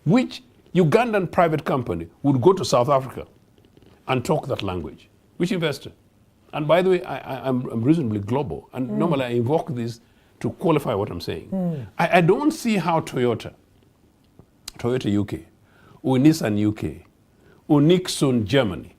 which Ugandan private company would go to South Africa and talk that language? Which investor? And by the way, I'm reasonably global, and normally I invoke this to qualify what I'm saying. I don't see how Toyota UK, or Nissan UK, or Nixon Germany,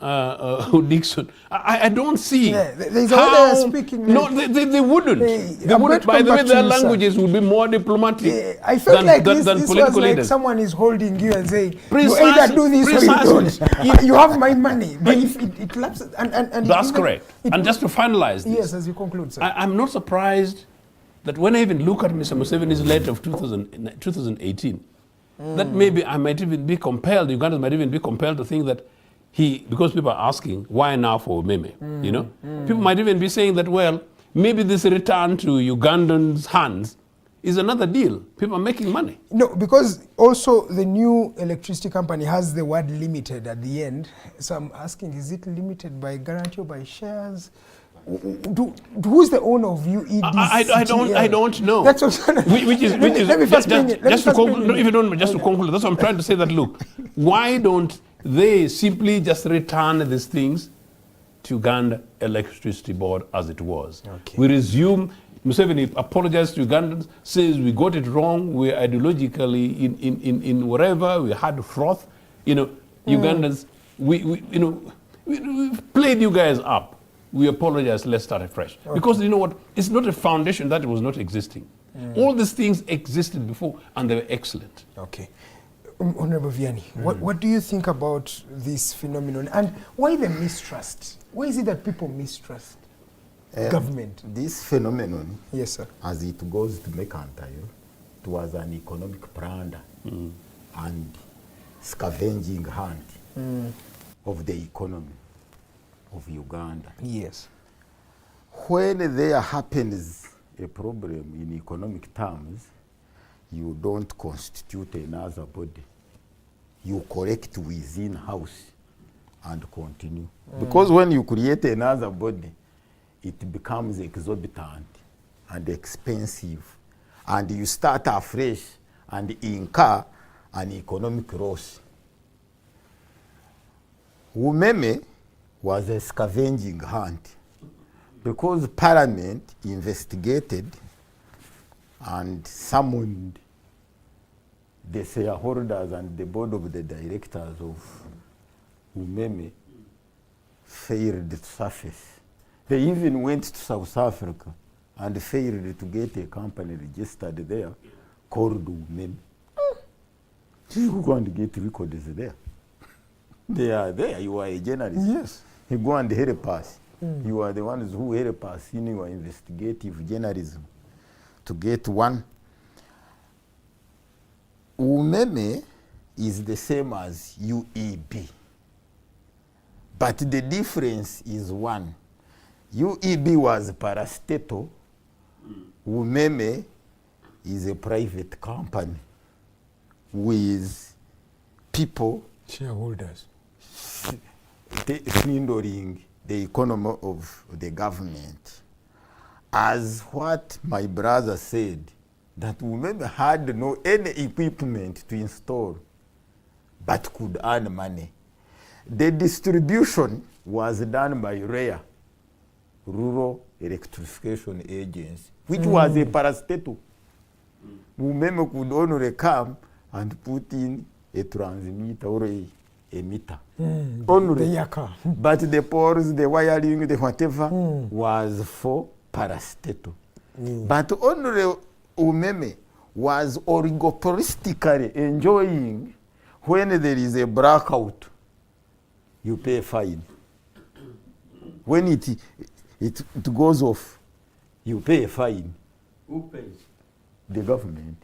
Dixon. I don't see there's a way how. they are speaking. No, they wouldn't. They wouldn't. By the way, their languages would be more diplomatic I felt like than this political was like leaders. someone is holding you and saying, Precisely, you either do this or precisely. you don't. You have my money. But if it lapses, and That's correct. And just to finalize this, yes, as you conclude, sir. I'm not surprised that when I even look at Mr. Museveni's letter of 2018, that maybe I might even be compelled, Ugandans might even be compelled to think that because people are asking, why now for UMEME, you know? People might even be saying that, well, maybe this return to Ugandans' hands is another deal. People are making money. No, because also the new electricity company has the word limited at the end. So I'm asking, is it limited by guarantee or by shares? Who's the owner of UED? I don't know. That's what let me first bring it. Just to conclude, no, if you don't, just to conclude, that's what I'm trying to say. That look, why don't they simply just return these things to Uganda Electricity Board as it was? Okay. We resume. Museveni apologized to Ugandans, says we got it wrong. We're ideologically in whatever. We had froth. You know, Ugandans. We played you guys up. We apologize, let's start afresh. Okay. Because you know what? It's not a foundation that was not existing. All these things existed before and they were excellent. Okay. Honorable Vianney, what do you think about this phenomenon and why the mistrust? Why is it that people mistrust government? This phenomenon, yes, sir, as it goes to mercantile, it was an economic plunder and scavenging hunt of the economy of Uganda. Yes. When there happens a problem in economic terms, you don't constitute another body. You correct within house and continue. Because when you create another body, it becomes exorbitant and expensive. And you start afresh and incur an economic loss. UMEME was a scavenging hunt because Parliament investigated and summoned the shareholders and the board of the directors of UMEME failed to surface. They even went to South Africa and failed to get a company registered there called UMEME. You go and get records there. They are there. You are a journalist. Yes. You go and help us. You are the ones who help us in your investigative journalism to get one. UMEME is the same as UEB. But the difference is one. UEB was parastatal. UMEME is a private company with people, shareholders, hindering the economy of the government. As what my brother said, that UMEME had no any equipment to install, but could earn money. The distribution was done by REA, Rural Electrification Agency, which was a parastatal. UMEME could only come and put in a transmitter or a meter. Only. But the poles, the wiring, the whatever was for parastatal. But only UMEME was oligopolistically enjoying when there is a blackout, you pay fine. When it goes off, you pay a fine. Who pays? The government.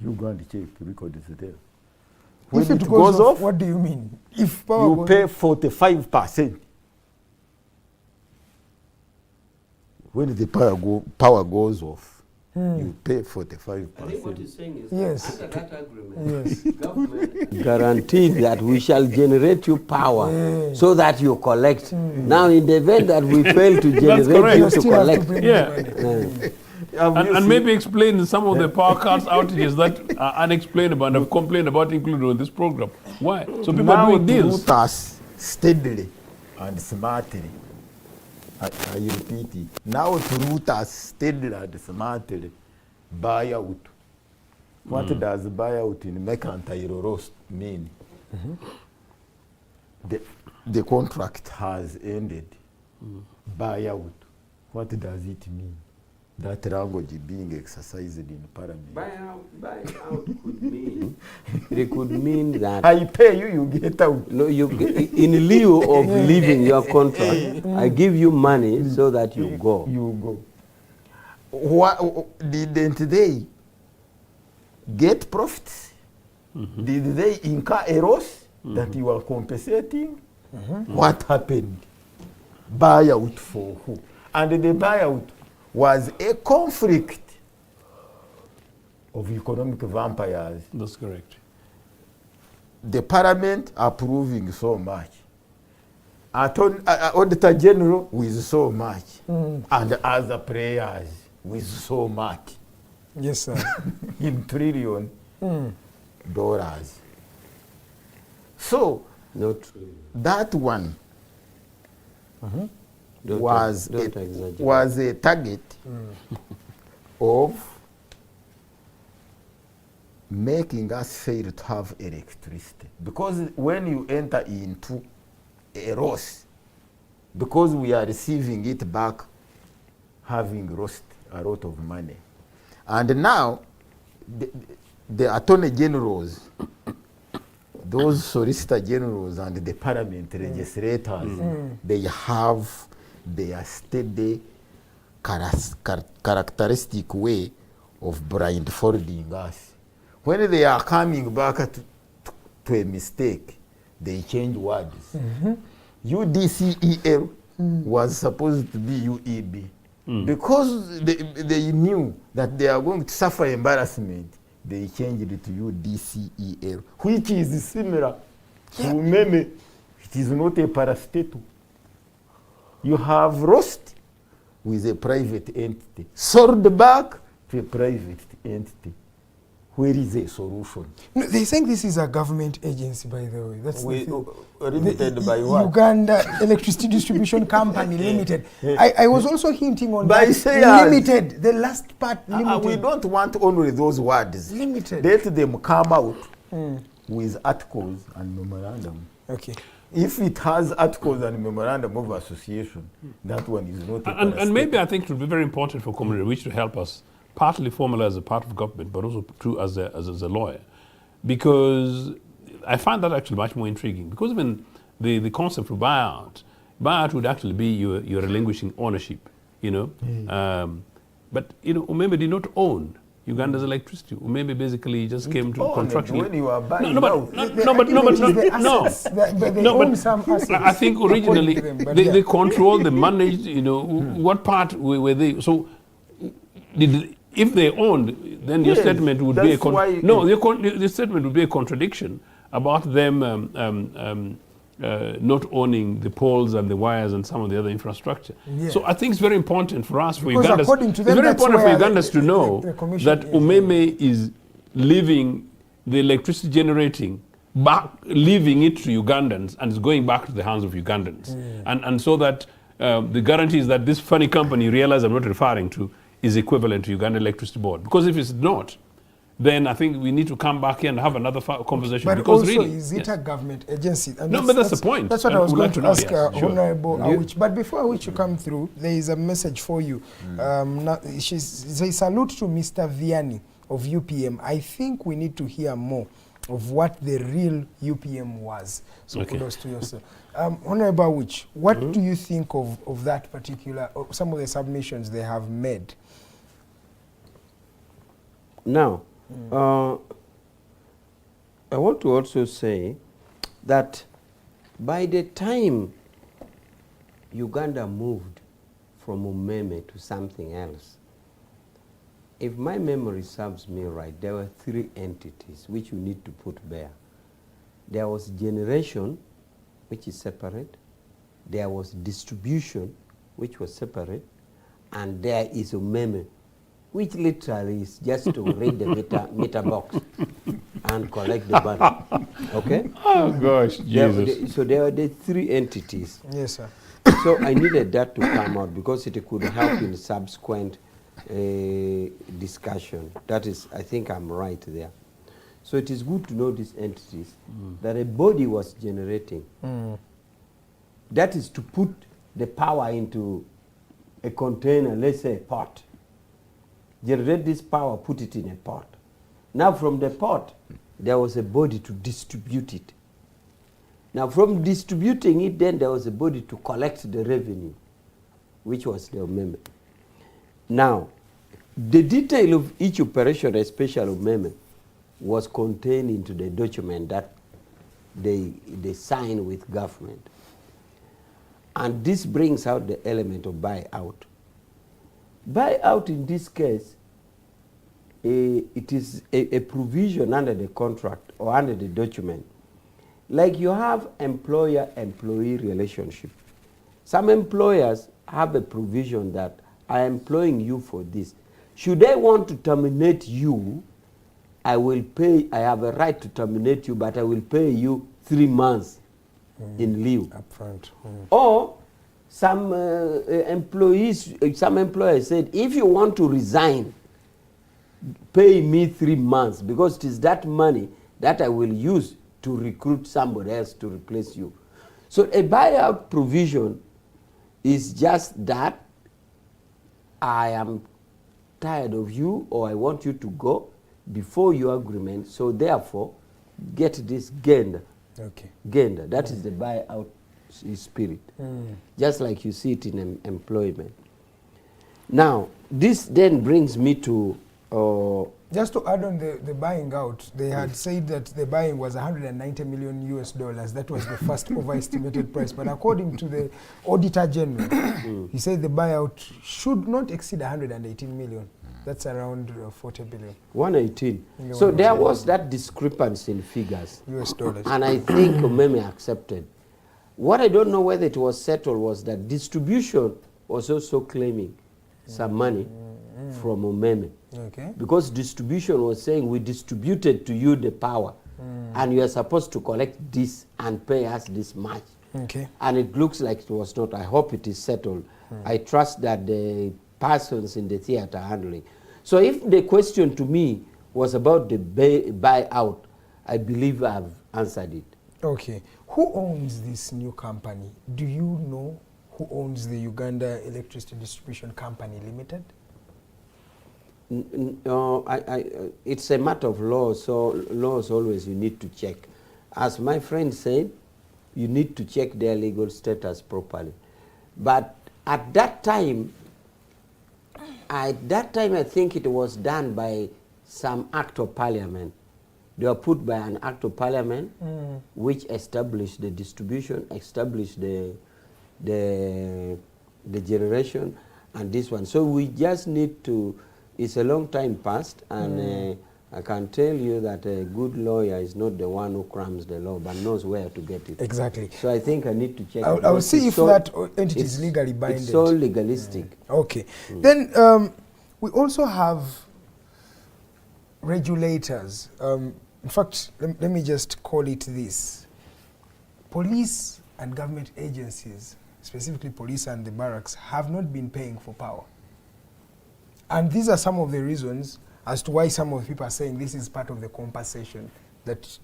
You go and check the record is there. When if it goes off, what do you mean? If power you pay 45%. When the power goes off, you pay 45%. I think what he's saying is yes, under that agreement, government guaranteed that we shall generate you power so that you collect. Now, in the event that we fail to generate you to collect, and maybe explain some of the power cuts outages that are unexplainable and have complained about included on this program. Why? So people are doing deals. Root us steadily and smartly. I repeat it. Now to root us steadily and smartly, buy out. What does buy out in mercantile roast mean? the contract has ended. Buyout. What does it mean? That language being exercised in Parliament. Buyout could mean, it could mean that I pay you, you get out. no, you in lieu of leaving your contract, I give you money so that you go. You go. What, didn't they get profits? Did they incur a loss that you are compensating? What happened? Buyout for who? And the buyout was a conflict of economic vampires. That's correct. The Parliament approving so much. Auditor General with so much. And other players with so much. Yes, sir. In trillion dollars. So Not true. that one Don't was a target of making us fail to have electricity. Because when you enter into a loss, because we are receiving it back, having lost a lot of money. And now, the Attorney Generals, those Solicitor Generals and the Parliament legislators, they have their steady characteristic way of blindfolding us. When they are coming back to a mistake, they change words. UDCEL was supposed to be UEB. Because they knew that they are going to suffer embarrassment, they changed it to UDCEL, which is similar to UMEME. It is not a parastatal. You have lost with a private entity, sold back to a private entity. Where is the solution? No, they think this is a government agency, by the way. That's the thing. Limited by what? Uganda Electricity Distribution Company Limited. I was also hinting on By that. sayers. Limited. The last part, limited. We don't want only those words. Limited. Let them come out with articles and memorandum. Okay. If it has articles and memorandum of association, that one is not a And maybe I think it would be very important for Comrade Awich to help us partly formally as a part of government, but also true as a lawyer. Because I find that actually much more intriguing. Because even the concept of buyout would actually be you're relinquishing ownership, you know. But, you know, UMEME did not own Uganda's electricity. UMEME basically just came to contractually. When you are buying But they own some assets. I think originally According to them, but they controlled, they managed, you know, what part were they? So if they owned, then your Yes, statement would be that's the statement would be a contradiction about them not owning the poles and the wires and some of the other infrastructure. Yeah. So I think it's very important for us, for Because Ugandans, according to them, it's very that's important for where Ugandans to know the commission, that yes. UMEME is leaving the electricity generating back, leaving it to Ugandans and it's going back to the hands of Ugandans. And so that the guarantee is that this funny company, you realize I'm not referring to, is equivalent to Uganda Electricity Board. Because if it's not, then I think we need to come back here and have another conversation. But because also, really, is it a government agency? And No, but that's the point. That's what And I was we'd going like to to know, ask yes, sure. Honorable Awich. But before Awich you come through, there is a message for you. She says, salute to Mr. Vianney of UPM. I think we need to hear more of what the real UPM was. So Okay. kudos to yourself. Honorable Awich, what do you think of that particular, some of the submissions they have made? Now, I want to also say that by the time Uganda moved from UMEME to something else, if my memory serves me right, there were 3 entities which you need to put bare. There was generation, which is separate. There was distribution, which was separate. And there is UMEME, which literally is just to read the meter box and collect the money. Okay? oh gosh, Jesus. So there were the 3 entities. Yes, sir. So I needed that to come out because it could help in subsequent discussion. That is, I think I'm right there. So it is good to know these entities that a body was generating. That is to put the power into a container, let's say a pot. Generate this power, put it in a pot. Now from the pot, there was a body to distribute it. Now from distributing it, then there was a body to collect the revenue, which was the UMEME. Now, the detail of each operation, especially UMEME, was contained into the document that they signed with government. And this brings out the element of buyout. Buyout in this case, it is a provision under the contract or under the document. Like you have employer-employee relationship. Some employers have a provision that I am employing you for this. Should I want to terminate you, I will pay, I have a right to terminate you, but I will pay you 3 months in lieu. Upfront. Or some employees, some employers said, if you want to resign, pay me 3 months, because it is that money that I will use to recruit somebody else to replace you. So a buyout provision is just that I am tired of you, or I want you to go before your agreement, so therefore get this gender. Okay. Gender, that is the buyout spirit. Just like you see it in employment. Now, this then brings me to just to add on the buying out, they had said that the buying was $190 million US. That was the first overestimated price. But according to the Auditor General, he said the buyout should not exceed 118 million. That's around 40 billion. 118. So there was that discrepancy in figures. US dollars. And I think UMEME accepted. What I don't know whether it was settled was that distribution was also claiming some money from UMEME. Okay. Because distribution was saying we distributed to you the power and you are supposed to collect this and pay us this much. Okay. And it looks like it was not. I hope it is settled. I trust that the persons in the theater are handling. So if the question to me was about the buyout, I believe I've answered it. Okay. Who owns this new company? Do you know who owns the Uganda Electricity Distribution Company Limited? No, it's a matter of law, so laws always you need to check. As my friend said, you need to check their legal status properly. But at that time I think it was done by some act of parliament. They were put by an act of parliament which established the distribution, established the generation, and this one. So we just need to. It's a long time past, and I can tell you that a good lawyer is not the one who crams the law, but knows where to get it. Exactly. So I think I need to check. I'll see if that entity is legally binding. It's all legalistic. Okay. Then we also have regulators. In fact, let me just call it this. Police and government agencies, specifically police and the barracks, have not been paying for power. And these are some of the reasons as to why some of the people are saying this is part of the compensation that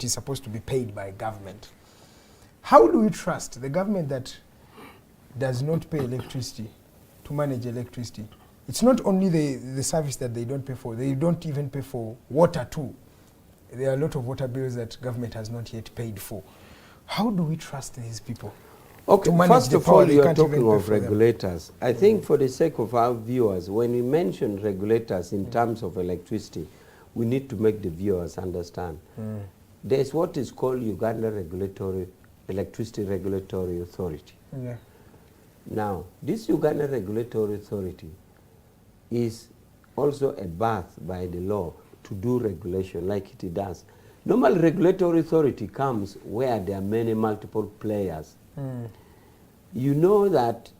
is supposed to be paid by government. How do we trust the government that does not pay electricity to manage electricity? It's not only the service that they don't pay for, they don't even pay for water too. There are a lot of water bills that government has not yet paid for. How do we trust these people? Okay, first of all, you are talking of regulators. them. I think for the sake of our viewers, when we mention regulators in terms of electricity, we need to make the viewers understand. There's what is called Uganda Electricity Regulatory Authority. Yeah. Now, this Uganda Regulatory Authority is also a birth by the law to do regulation like it does. Normal regulatory authority comes where there are many multiple players. You know that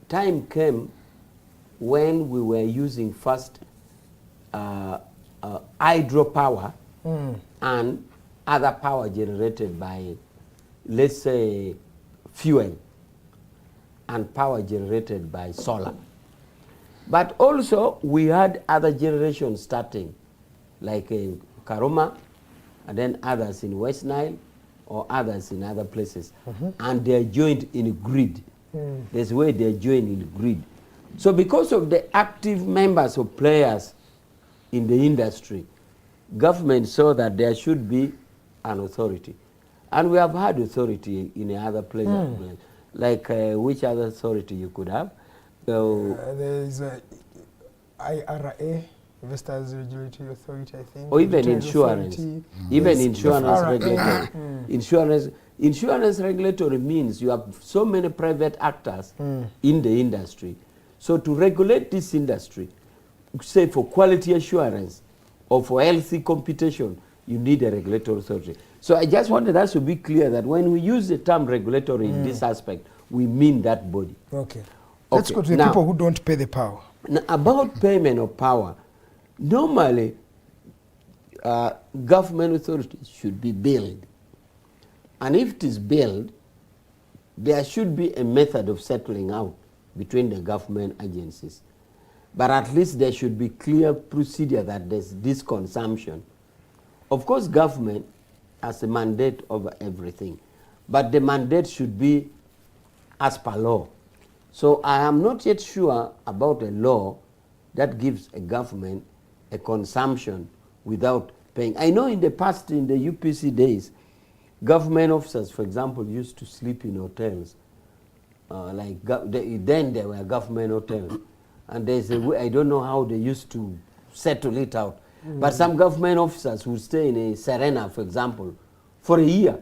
time came when we were using first hydropower and other power generated by, let's say, fuel and power generated by solar. But also we had other generations starting, like Karuma, and then others in West Nile, or others in other places. And they're joined in a grid. There's where they're joined in a grid. So because of the active members or players in the industry, government saw that there should be an authority. And we have had authority in other places. Like which other authority you could have? There is a IRA, Investors Regulatory Authority, I think. Or even Retail insurance. Authority. Even Yes, insurance FRA. regulatory. Insurance regulatory means you have so many private actors in the industry. So to regulate this industry, say for quality assurance or for healthy competition, you need a regulatory authority. So I just wanted us to be clear that when we use the term regulatory in this aspect, we mean that body. Okay. Let's go to the now, people who don't pay the power. Now, about payment of power, normally government authorities should be billed. And if it is billed, there should be a method of settling out between the government agencies. But at least there should be clear procedure that there's this consumption. Of course, government has a mandate over everything, but the mandate should be as per law. So I am not yet sure about a law that gives a government a consumption without paying. I know in the past, in the UPC days, government officers, for example, used to sleep in hotels. Then there were government hotels. And there's a way, I don't know how they used to settle it out. But some government officers would stay in a Serena, for example, for a year.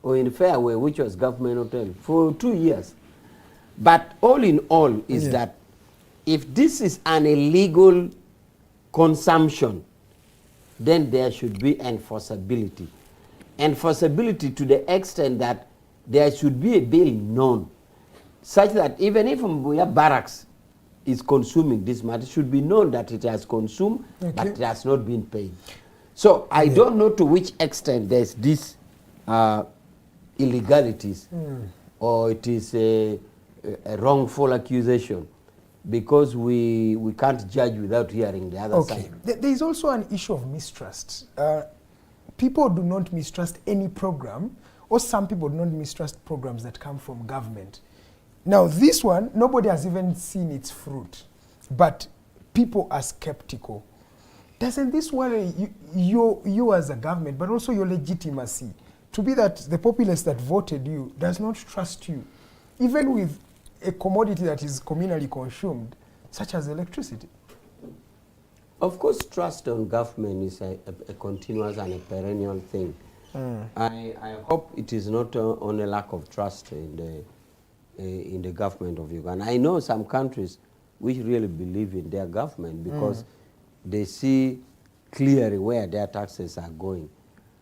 Or in Fairway, which was government hotel, for 2 years. But all in all is that if this is an illegal consumption, then there should be enforceability. Enforceability to the extent that there should be a bill known, such that even if Mbuya Barracks is consuming this matter, it should be known that it has consumed, but it has not been paid. So I don't know to which extent there's this illegalities, or it is a wrongful accusation, because we can't judge without hearing the other side. There is also an issue of mistrust. People do not mistrust any program, or some people do not mistrust programs that come from government. Now this one, nobody has even seen its fruit, but people are skeptical. Doesn't this worry you as a government, but also your legitimacy, to be that the populace that voted you does not trust you, even with a commodity that is communally consumed, such as electricity? Of course, trust on government is a continuous and a perennial thing. I hope it is not on a lack of trust in the government of Uganda. I know some countries which really believe in their government because they see clearly where their taxes are going.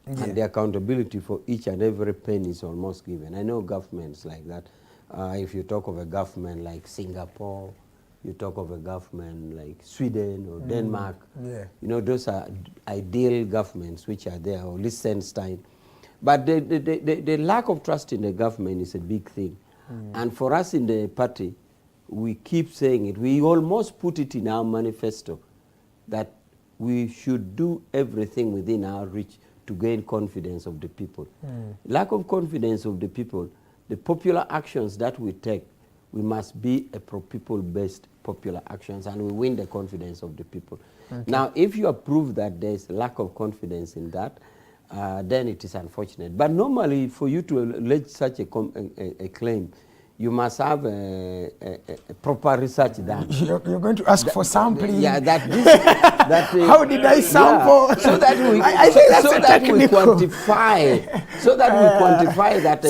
And the accountability for each and every penny is almost given. I know governments like that. If you talk of a government like Singapore, you talk of a government like Sweden or Denmark, you know, those are ideal governments which are there, or Liechtenstein. But the lack of trust in the government is a big thing. And for us in the party, we keep saying it. We almost put it in our manifesto that we should do everything within our reach to gain confidence of the people. Lack of confidence of the people, the popular actions that we take, we must be a pro-people-based popular actions, and we win the confidence of the people. Now, if you approve that there's lack of confidence in that, then it is unfortunate. But normally, for you to allege such a claim, you must have a proper research done. You're going to ask for sampling. Yeah, how did I sample? Yeah, so that we quantify that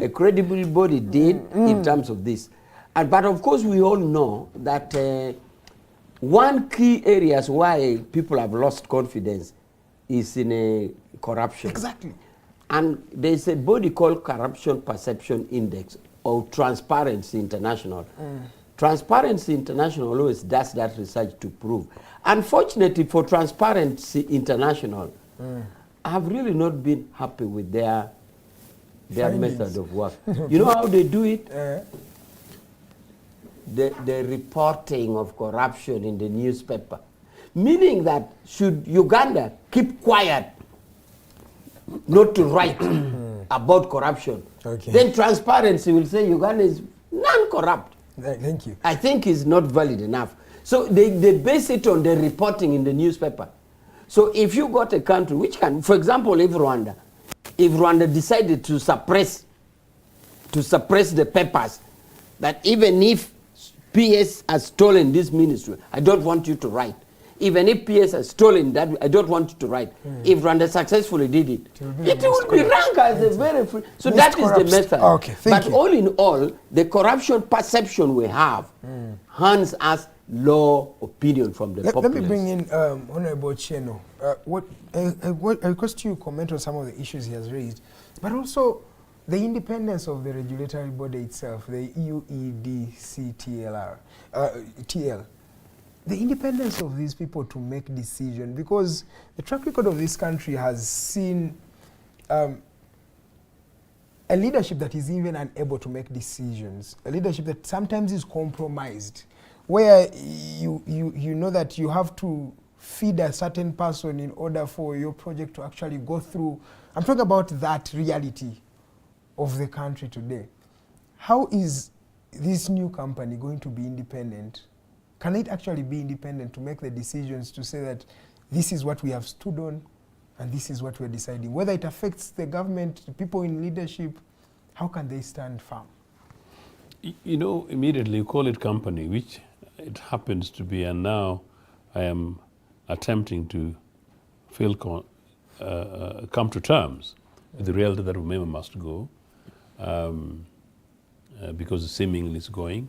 a credible body did in terms of this. But of course, we all know that one key areas why people have lost confidence is in corruption. Exactly. And there's a body called Corruption Perception Index, or Transparency International. Transparency International always does that research to prove. Unfortunately for Transparency International, I have really not been happy with their method of work. You know how they do it? The reporting of corruption in the newspaper. Meaning that should Uganda keep quiet, not to write about corruption, then transparency will say Uganda is non-corrupt. Thank you. I think is not valid enough. So they base it on the reporting in the newspaper. So if you got a country which can, for example, if Rwanda decided to suppress the papers, that even if PS has stolen this ministry, I don't want you to write. Even if PS has stolen that, I don't want you to write. If Rwanda successfully did it, it will be ranked as a very free. So that is the method. Okay, thank you. But all in all, the corruption perception we have hands us low opinion from the populace. Let me bring in Honorable Ochieno. I request you comment on some of the issues he has raised, but also the independence of the regulatory body itself, the UEDCTL. The independence of these people to make decisions, because the track record of this country has seen a leadership that is even unable to make decisions, a leadership that sometimes is compromised, where you know that you have to feed a certain person in order for your project to actually go through. I'm talking about that reality of the country today. How is this new company going to be independent? Can it actually be independent to make the decisions to say that this is what we have stood on and this is what we're deciding? Whether it affects the government, the people in leadership, how can they stand firm? You know, immediately you call it company, which it happens to be, and now I am attempting to come to terms with the reality that UMEME must go, because seemingly it's going,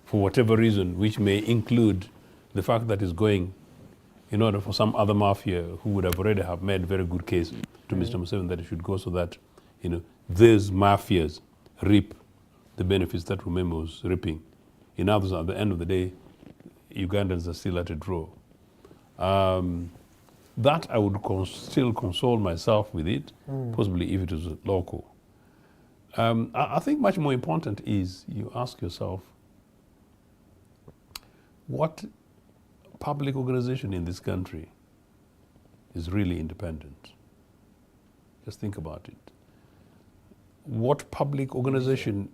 for whatever reason, which may include the fact that it's going in order for some other mafia who would have already have made very good case to Mr. Museveni that it should go, so that, you know, these mafias reap the benefits that UMEME was reaping. In others, at the end of the day, Ugandans are still at a draw. That I would still console myself with it, possibly if it was local. I think much more important is you ask yourself, what public organization in this country is really independent? Just think about it. What public organization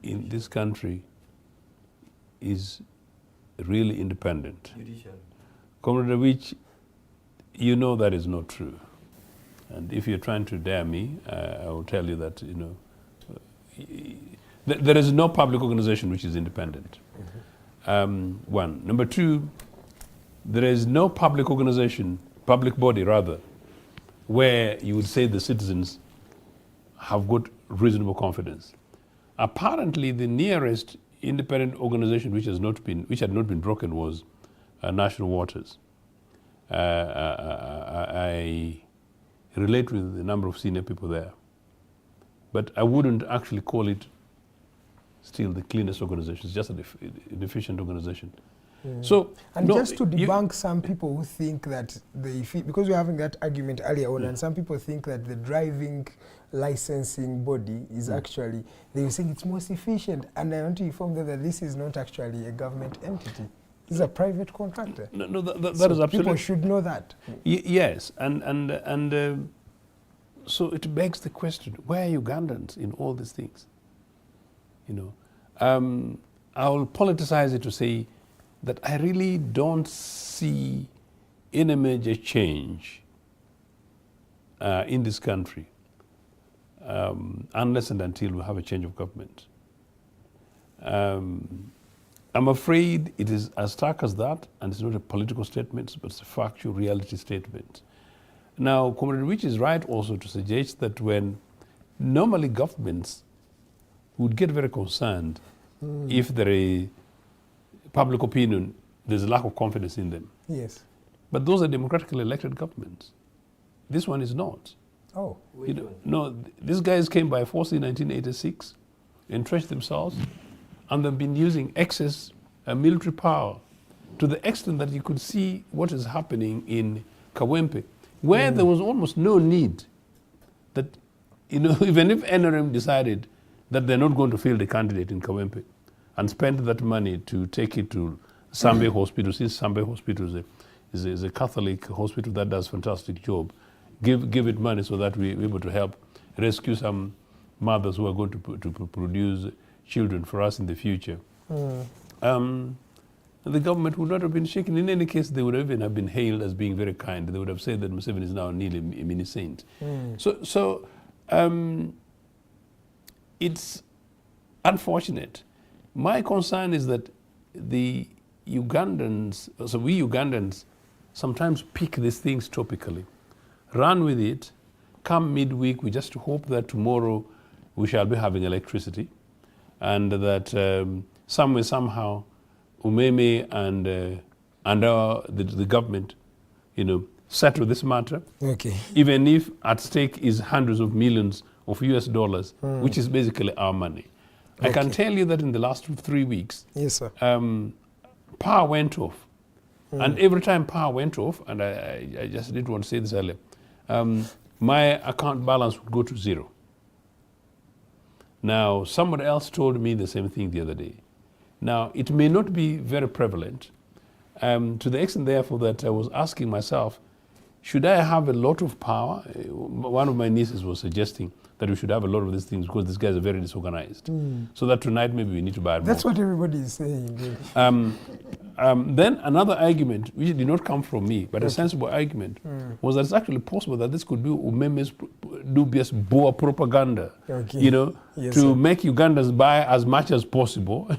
in this country is really independent? Comrade Awich, you know that is not true. And if you're trying to dare me, I will tell you that, you know, there is no public organization which is independent. One. Number two, there is no public organization, public body rather, where you would say the citizens have got reasonable confidence. Apparently, the nearest independent organization which had not been broken was National Waters. I relate with a number of senior people there, but I wouldn't actually call it still the cleanest organization. It's just an efficient organization. So, and just to debunk some people who think that because we were having that argument earlier on, and some people think that the driving licensing body is actually, they were saying it's most efficient, and I want to inform them that this is not actually a government entity. This is a private contractor. No, that so is absolutely. People should know that. Yes, and so it begs the question: where are Ugandans in all these things? You know, I'll politicize it to say that I really don't see any major change in this country unless and until we have a change of government. I'm afraid it is as stark as that, and it's not a political statement, but it's a factual reality statement. Now, Comrade Awich is right also to suggest that when normally governments would get very concerned if there is public opinion, there's a lack of confidence in them. Yes. But those are democratically elected governments. This one is not. Oh. You know, no, these guys came by force in 1986, entrenched themselves, and they've been using excess military power to the extent that you could see what is happening in Kawempe, where there was almost no need that, you know, even if NRM decided that they're not going to field a candidate in Kawempe and spend that money to take it to Sambe Hospital, since Sambe Hospital is a Catholic hospital that does fantastic job. Give it money so that we're able to help rescue some mothers who are going to produce children for us in the future. The government would not have been shaken. In any case, they would even have been hailed as being very kind. They would have said that Museveni is now nearly a mini saint. So it's unfortunate. My concern is that the Ugandans, so we Ugandans sometimes pick these things topically, run with it, come midweek, we just hope that tomorrow we shall be having electricity, and that somewhere, somehow, UMEME and the government, settle this matter. Okay. Even if at stake is hundreds of millions of US dollars, which is basically our money. I can tell you that in the last 3 weeks, Yes, sir. power went off. And every time power went off, and I just didn't want to say this earlier, my account balance would go to zero. Now, someone else told me the same thing the other day. Now, it may not be very prevalent, to the extent, therefore, that I was asking myself, should I have a lot of power? One of my nieces was suggesting that we should have a lot of these things because these guys are very disorganized. So that tonight maybe we need to buy more. That's what everybody is saying. Then another argument, which did not come from me, but a sensible argument, was that it's actually possible that this could be UMEME's dubious Boer propaganda, Yes, to sir. make Ugandans buy as much as possible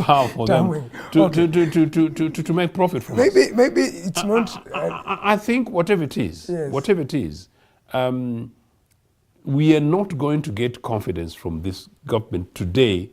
power for them, to make profit from us. Maybe it's not. I think whatever it is, Yes. we are not going to get confidence from this government today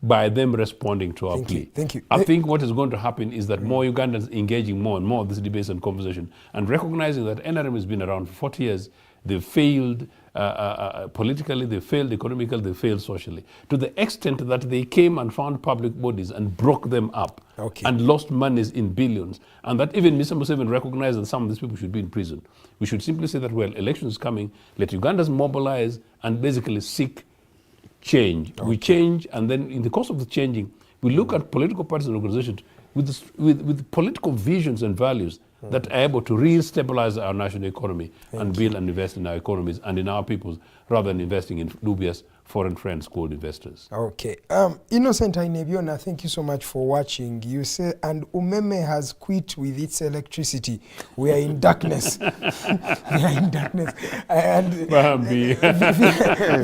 by them responding to our plea. Thank you. I think what is going to happen is that more Ugandans engaging more and more of this debate and conversation and recognizing that NRM has been around for 40 years. They've failed politically, they failed economically, they failed socially. To the extent that they came and found public bodies and broke them up and lost monies in billions. And that even Mr. Museveni recognized that some of these people should be in prison. We should simply say that, well, elections coming, let Ugandans mobilize and basically seek change. We change, and then in the course of the changing, we look at political parties and organizations with political visions and values that are able to re-stabilize our national economy and build and invest in our economies and in our peoples, rather than investing in dubious foreign friends called investors. Okay. Innocent Ainebiona, thank you so much for watching. You say, and UMEME has quit with its electricity. We are in darkness. We are in darkness. And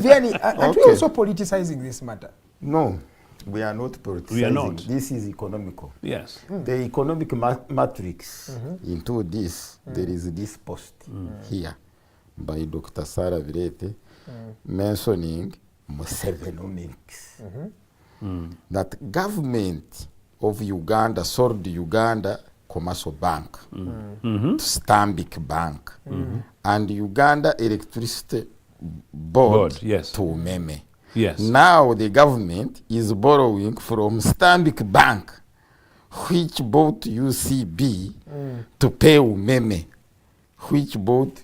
Vianney, are we also politicizing this matter? No, we are not politicizing. We are not. This is economical. Yes. The economic matrix into this, there is this post here by Dr. Sarah Virete mentioning Musevenomics. That government of Uganda sold Uganda Commercial Bank to Stanbic Bank and Uganda Electricity Board to UMEME. Yes. Now the government is borrowing from Stanbic Bank, which bought UCB to pay UMEME, which bought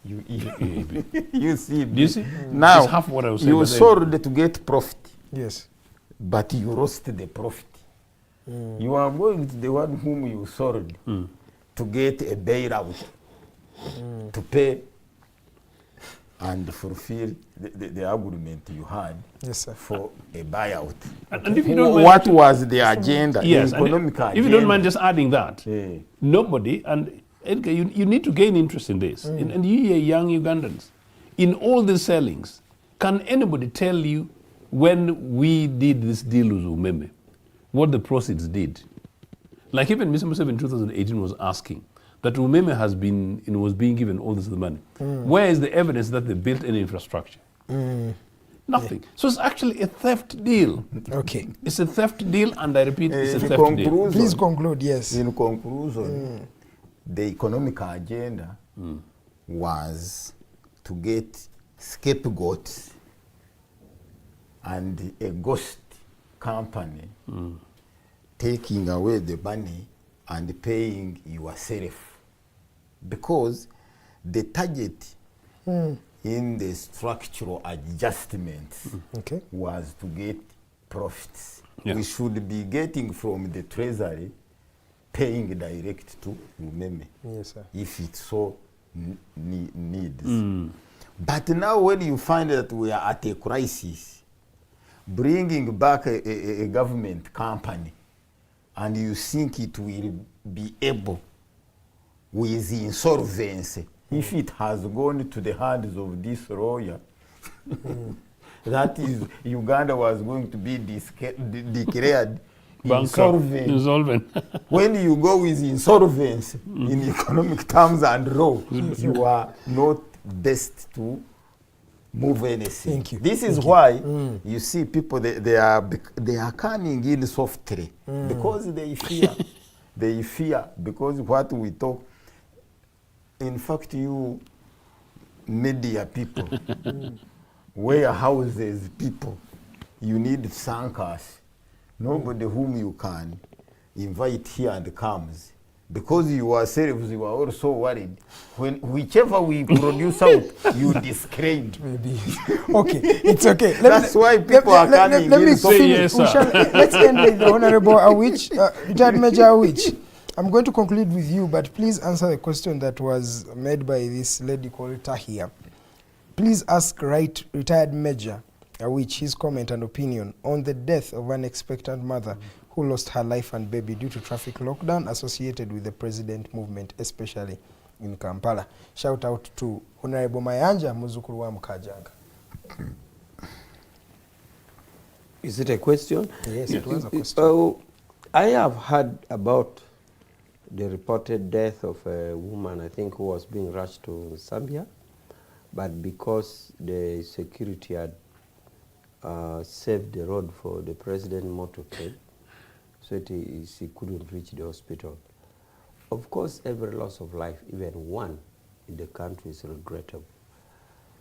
UCB. Do you see? Now, It's half what I was saying, you but then- sold to get profit, Yes. but you lost the profit. You are going to the one whom you sold to get a bailout, to pay and fulfill the agreement you had for a buyout. And if you don't mind, what was the agenda? Yes, the and economic agenda. if you don't mind just adding that, nobody, and Edgar, you need to gain interest in this, and you young Ugandans, in all these sellings, can anybody tell you when we did this deal with UMEME, what the proceeds did? Like even Mr. Museveni in 2018 was asking that UMEME has been, was being given all this money. Where is the evidence that they built any infrastructure? Nothing. So it's actually a theft deal. Okay. It's a theft deal, and I repeat, it's a theft deal. Please conclude, yes. In conclusion, the economic agenda was to get scapegoats and a ghost company taking away the money and paying yourself, because the target in the structural adjustments was to get profits. Yeah. We should be getting from the treasury paying direct to UMEME, Yes, sir. if it so needs. But now when you find that we are at a crisis, bringing back a government company, and you think it will be able, with insolvency, if it has gone to the hands of this lawyer, that is, Uganda was going to be declared insolvent. When you go with insolvency in economic terms and law, you are not best to move anything. Thank you. This is why you see people, they are coming in softly because they fear. They fear because what we talk. In fact, you media people, warehouses people, you need thankers. Nobody whom you can invite here and comes. Because you yourselves, you are also worried. Whichever we produce out, you discredit. Maybe. Okay, it's okay. That's why people are coming let me in. finish. Let's end with the Honorable Awich, Retired Major Awich. I'm going to conclude with you, but please answer the question that was made by this lady called Tahia. Please ask Retired Major Awich his comment and opinion on the death of an expectant mother who lost her life and baby due to traffic lockdown associated with the president movement, especially in Kampala. Shout out to Honorable Mayanja Muzukuru wa Mukajanga. Is it a question? Yes, it was a question. I have heard about the reported death of a woman, I think, who was being rushed to Zambia, but because the security had saved the road for the president motorcade, so he couldn't reach the hospital. Of course, every loss of life, even one in the country, is regrettable.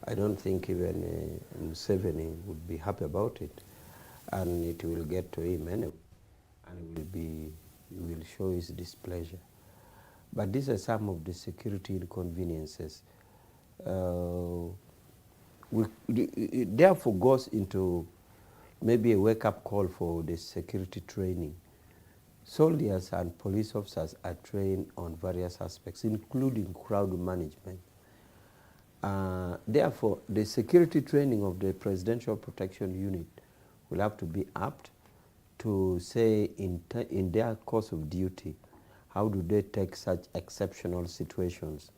I don't think even Museveni would be happy about it, and it will get to him anyway, and he will show his displeasure. But these are some of the security inconveniences. It therefore goes into maybe a wake-up call for the security training. Soldiers and police officers are trained on various aspects, including crowd management. Therefore, the security training of the Presidential Protection Unit will have to be apt to say in their course of duty, how do they take such exceptional situations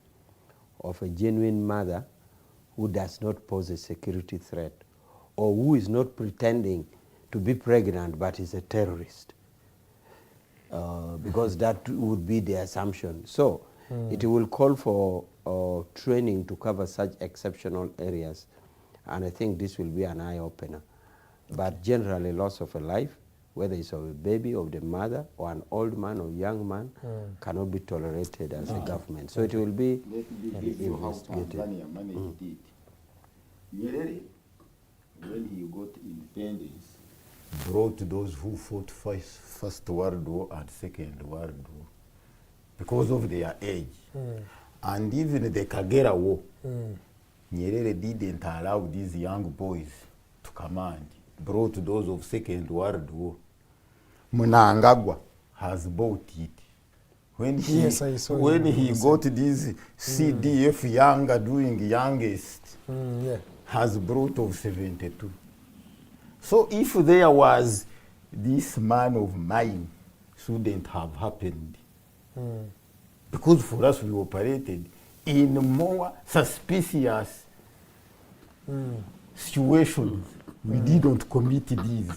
of a genuine mother who does not pose a security threat, or who is not pretending to be pregnant but is a terrorist, because that would be the assumption. So it will call for training to cover such exceptional areas, and I think this will be an eye-opener. But generally, loss of a life, whether it's of a baby, of the mother, or an old man or young man, cannot be tolerated as a government. So it will be investigated. Tanzania managed it. Nyerere, when he got independence, brought those who fought First World War and Second World War because of their age. And even the Kagera War, Nyerere didn't allow these young boys to command. Brought those of Second World War. Mnangagwa has bought it. When he, Yes, I saw when him. he got this CDF younger doing youngest, Yeah. has brought of 72. So if there was this man of mine, shouldn't have happened. Because for us we operated in more suspicious situations. We didn't commit these.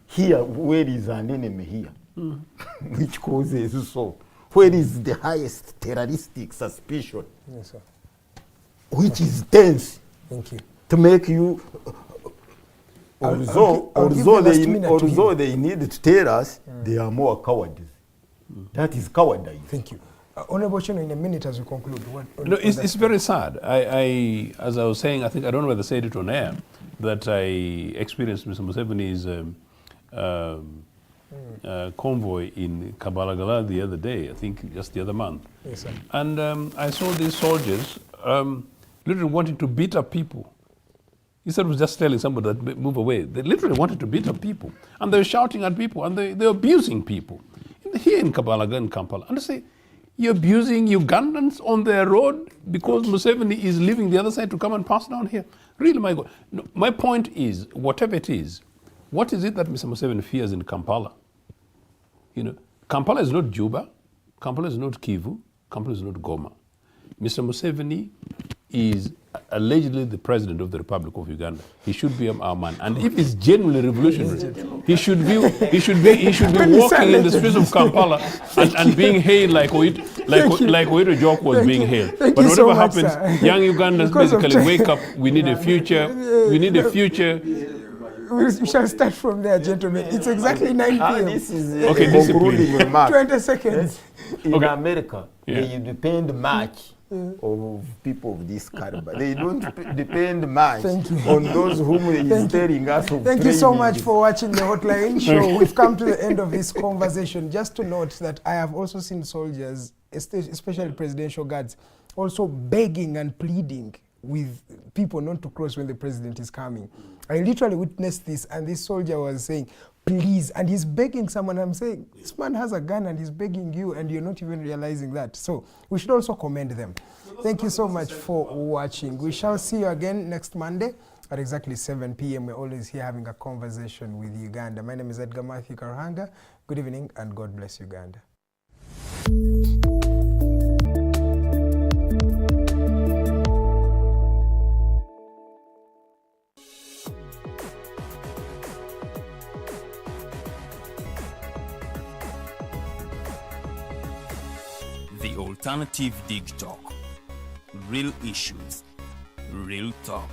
Here, where is an enemy here? Which causes so? Where is the highest terroristic suspicion? Yes, sir. Which is tense Thank you. to make you, I'll give the last minute to him. they need to tell us they are more cowards. That is cowardice. Thank you. Honorable Ochieno, in a minute as we conclude. No, it's very sad. I, as I was saying, I think, I don't know whether I said it on air, that I experienced Mr. Museveni's convoy in Kabalagala the other day, I think just the other month. Yes, sir. And I saw these soldiers literally wanting to beat up people. Instead of just telling somebody that move away, they literally wanted to beat up people. And they were shouting at people, and they were abusing people. here in Kampala, and they say, you're abusing Ugandans on their road because Museveni is leaving the other side to come and pass down here. Really, my God. No, my point is, whatever it is, what is it that Mr. Museveni fears in Kampala? You know, Kampala is not Juba, Kampala is not Kivu, Kampala is not Goma. Mr. Museveni is allegedly the president of the Republic of Uganda. He should be our man. And if he's genuinely revolutionary, he should be walking in the streets of Kampala and being hailed like Oito Jock was being hailed. But whatever happens, young Ugandans basically wake up. We need a future. We need a future. We shall start from there, gentlemen. It's exactly 9 p.m. This is Okay, concluding remark. 20 seconds. In America, they depend much of people of this caliber. They don't depend much on those whom he is telling us of Thank you so training. much for watching the Hotline Show. We've come to the end of this conversation. Just to note that I have also seen soldiers, especially presidential guards, also begging and pleading with people not to cross when the president is coming. I literally witnessed this, and this soldier was saying, please, and he's begging someone. I'm saying, this man has a gun and he's begging you, and you're not even realizing that. So we should also commend them. Thank you so much for watching. We shall see you again next Monday at exactly 7 p.m. We're always here having a conversation with Uganda. My name is Edgar Matthew Karuhanga. Good evening, and God bless Uganda. The Alternative Dig Talk. Real issues, real talk.